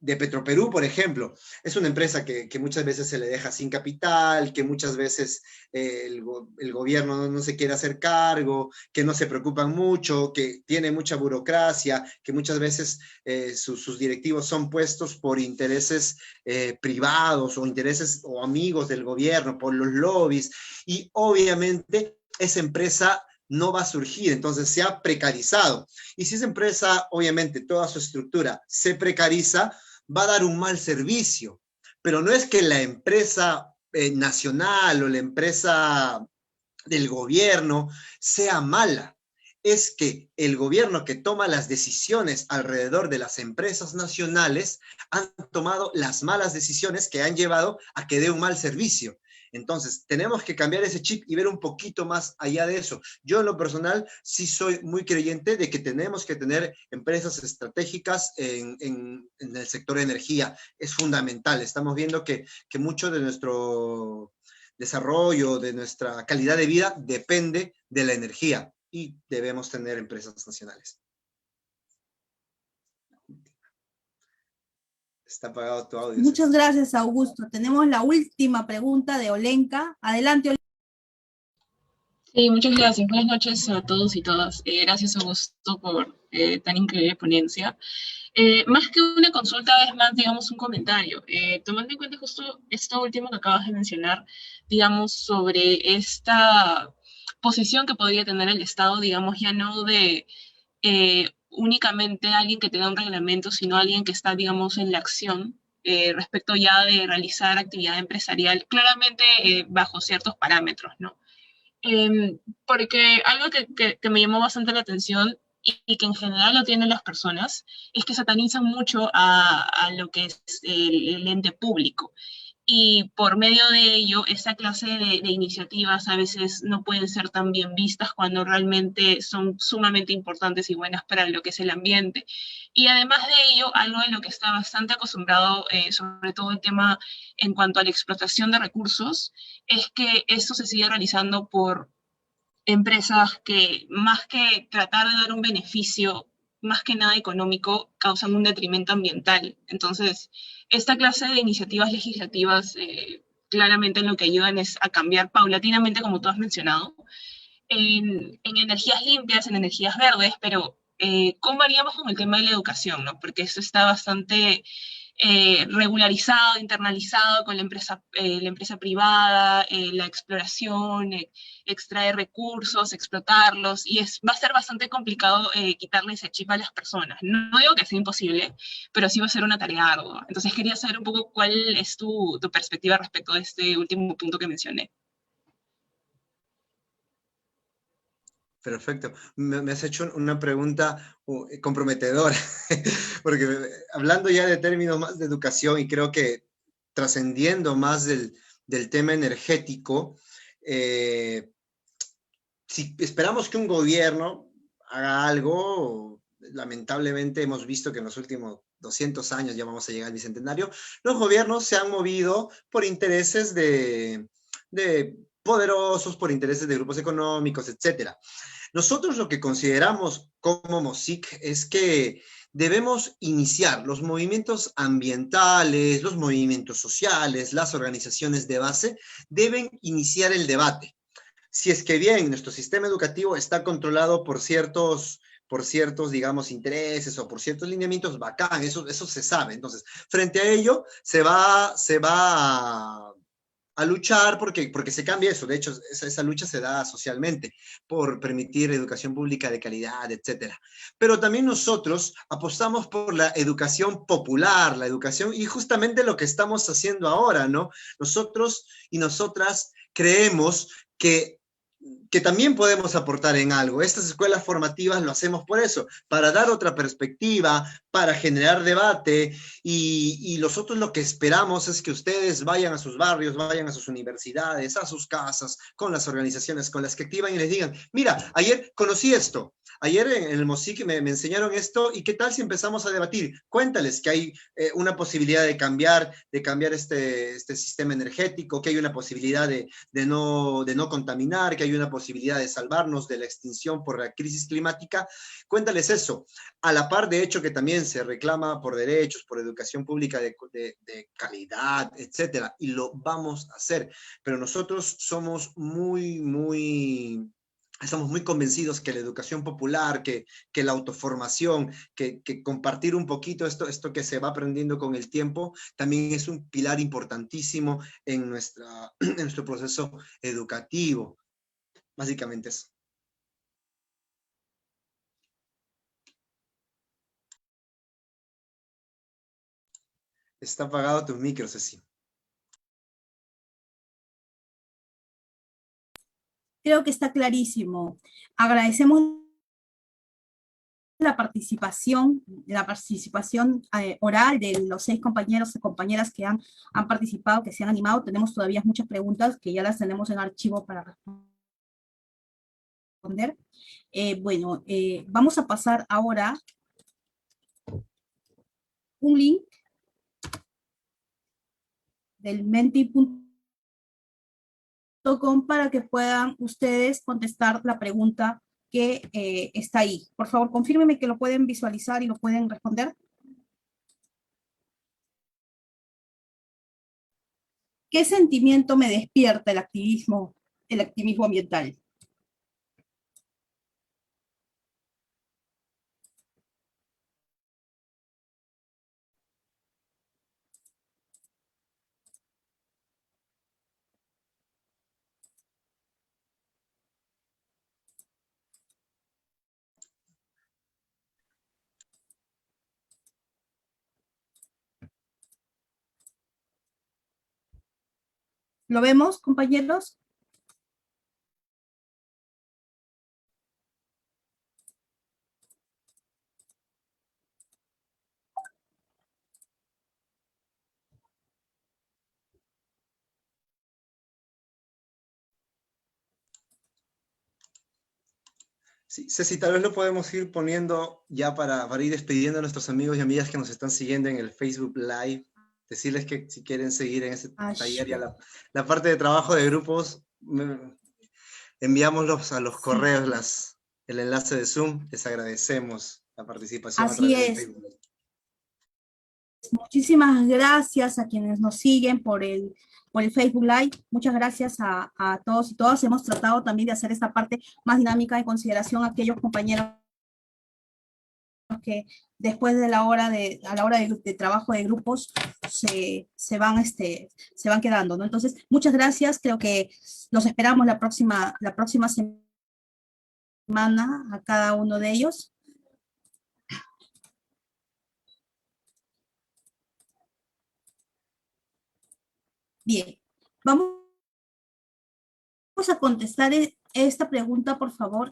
[SPEAKER 2] de Petroperú, por ejemplo. Es una empresa que muchas veces se le deja sin capital, que muchas veces el gobierno no se quiere hacer cargo, que no se preocupan mucho, que tiene mucha burocracia, que muchas veces sus directivos son puestos por intereses privados o intereses o amigos del gobierno, por los lobbies, y obviamente esa empresa no va a surgir, entonces se ha precarizado. Y si esa empresa, obviamente, toda su estructura se precariza, va a dar un mal servicio. Pero no es que la empresa nacional o la empresa del gobierno sea mala. Es que el gobierno que toma las decisiones alrededor de las empresas nacionales han tomado las malas decisiones que han llevado a que dé un mal servicio. Entonces, tenemos que cambiar ese chip y ver un poquito más allá de eso. Yo, en lo personal, sí soy muy creyente de que tenemos que tener empresas estratégicas en el sector de energía. Es fundamental. Estamos viendo que mucho de nuestro desarrollo, de nuestra calidad de vida, depende de la energía y debemos tener empresas nacionales. Está apagado tu audio.
[SPEAKER 1] Muchas gracias, Augusto. Tenemos la última pregunta de Olenka. Adelante, Olenka.
[SPEAKER 7] Sí, muchas gracias. Buenas noches a todos y todas. Gracias, Augusto, por tan increíble ponencia. Más que una consulta, es más, digamos, un comentario. Tomando en cuenta justo esto último que acabas de mencionar, digamos, sobre esta posición que podría tener el Estado, digamos, ya no de únicamente alguien que tenga un reglamento, sino alguien que está, digamos, en la acción respecto ya de realizar actividad empresarial, claramente bajo ciertos parámetros, ¿no? Porque algo que me llamó bastante la atención y que en general lo tienen las personas es que satanizan mucho a lo que es el ente público. Y por medio de ello, esa clase de iniciativas a veces no pueden ser tan bien vistas cuando realmente son sumamente importantes y buenas para lo que es el ambiente. Y además de ello, algo en lo que está bastante acostumbrado, sobre todo el tema en cuanto a la explotación de recursos, es que esto se sigue realizando por empresas que más que tratar de dar un beneficio, más que nada económico, causan un detrimento ambiental. Entonces, esta clase de iniciativas legislativas claramente lo que ayudan es a cambiar paulatinamente, como tú has mencionado, en energías limpias, en energías verdes, pero ¿cómo haríamos con el tema de la educación, ¿no? Porque eso está bastante regularizado, internalizado con la empresa privada, la exploración, extraer recursos, explotarlos, y va a ser bastante complicado quitarle ese chip a las personas. No digo que sea imposible, pero sí va a ser una tarea ardua. Entonces quería saber un poco cuál es tu perspectiva respecto de este último punto que mencioné.
[SPEAKER 2] Perfecto. Me has hecho una pregunta comprometedora, porque hablando ya de términos más de educación y creo que trascendiendo más del tema energético, si esperamos que un gobierno haga algo, lamentablemente hemos visto que en los últimos 200 años, ya vamos a llegar al bicentenario, los gobiernos se han movido por intereses de poderosos, por intereses de grupos económicos, etc. Nosotros lo que consideramos como MOSIC es que debemos iniciar los movimientos ambientales, los movimientos sociales, las organizaciones de base, deben iniciar el debate. Si es que bien nuestro sistema educativo está controlado por ciertos, digamos, intereses o por ciertos lineamientos, bacán, eso se sabe. Entonces, frente a ello, se va a luchar porque se cambie eso. De hecho, esa lucha se da socialmente por permitir educación pública de calidad, etc. Pero también nosotros apostamos por la educación popular, la educación, y justamente lo que estamos haciendo ahora, ¿no? Nosotros y nosotras creemos que también podemos aportar en algo. Estas escuelas formativas lo hacemos por eso, para dar otra perspectiva, para generar debate, y nosotros lo que esperamos es que ustedes vayan a sus barrios, vayan a sus universidades, a sus casas, con las organizaciones con las que activan y les digan, mira, ayer conocí esto, ayer en el MOSIC me enseñaron esto, y qué tal si empezamos a debatir. Cuéntales que hay una posibilidad de cambiar este sistema energético, que hay una posibilidad de no contaminar, que hay una posibilidad de salvarnos de la extinción por la crisis climática. Cuéntales eso, a la par de hecho que también se reclama por derechos, por educación pública de calidad, etcétera, y lo vamos a hacer. Pero nosotros somos estamos muy convencidos que la educación popular, que la autoformación, que compartir un poquito esto que se va aprendiendo con el tiempo, también es un pilar importantísimo en nuestro proceso educativo. Básicamente eso. Está apagado tu micro, Ceci.
[SPEAKER 1] Creo que está clarísimo. Agradecemos la participación oral de los 6 compañeros y compañeras que han participado, que se han animado. Tenemos todavía muchas preguntas que ya las tenemos en archivo para responder. Bueno, vamos a pasar ahora un link del menti.com para que puedan ustedes contestar la pregunta que está ahí. Por favor, confírmeme que lo pueden visualizar y lo pueden responder. ¿Qué sentimiento me despierta el activismo ambiental? ¿Lo vemos, compañeros?
[SPEAKER 2] Sí, Ceci, tal vez lo podemos ir poniendo ya para ir despidiendo a nuestros amigos y amigas que nos están siguiendo en el Facebook Live. Decirles que si quieren seguir en ese taller, ya la parte de trabajo de grupos, enviamos a los correos el enlace de Zoom. Les agradecemos la participación.
[SPEAKER 1] Así es. Muchísimas gracias a quienes nos siguen por el Facebook Live. Muchas gracias a todos y todas. Hemos tratado también de hacer esta parte más dinámica en consideración a aquellos compañeros que después de a la hora de trabajo de grupos se van quedando, ¿no? Entonces, muchas gracias, creo que los esperamos la próxima semana a cada uno de ellos. Bien, vamos a contestar esta pregunta, por favor.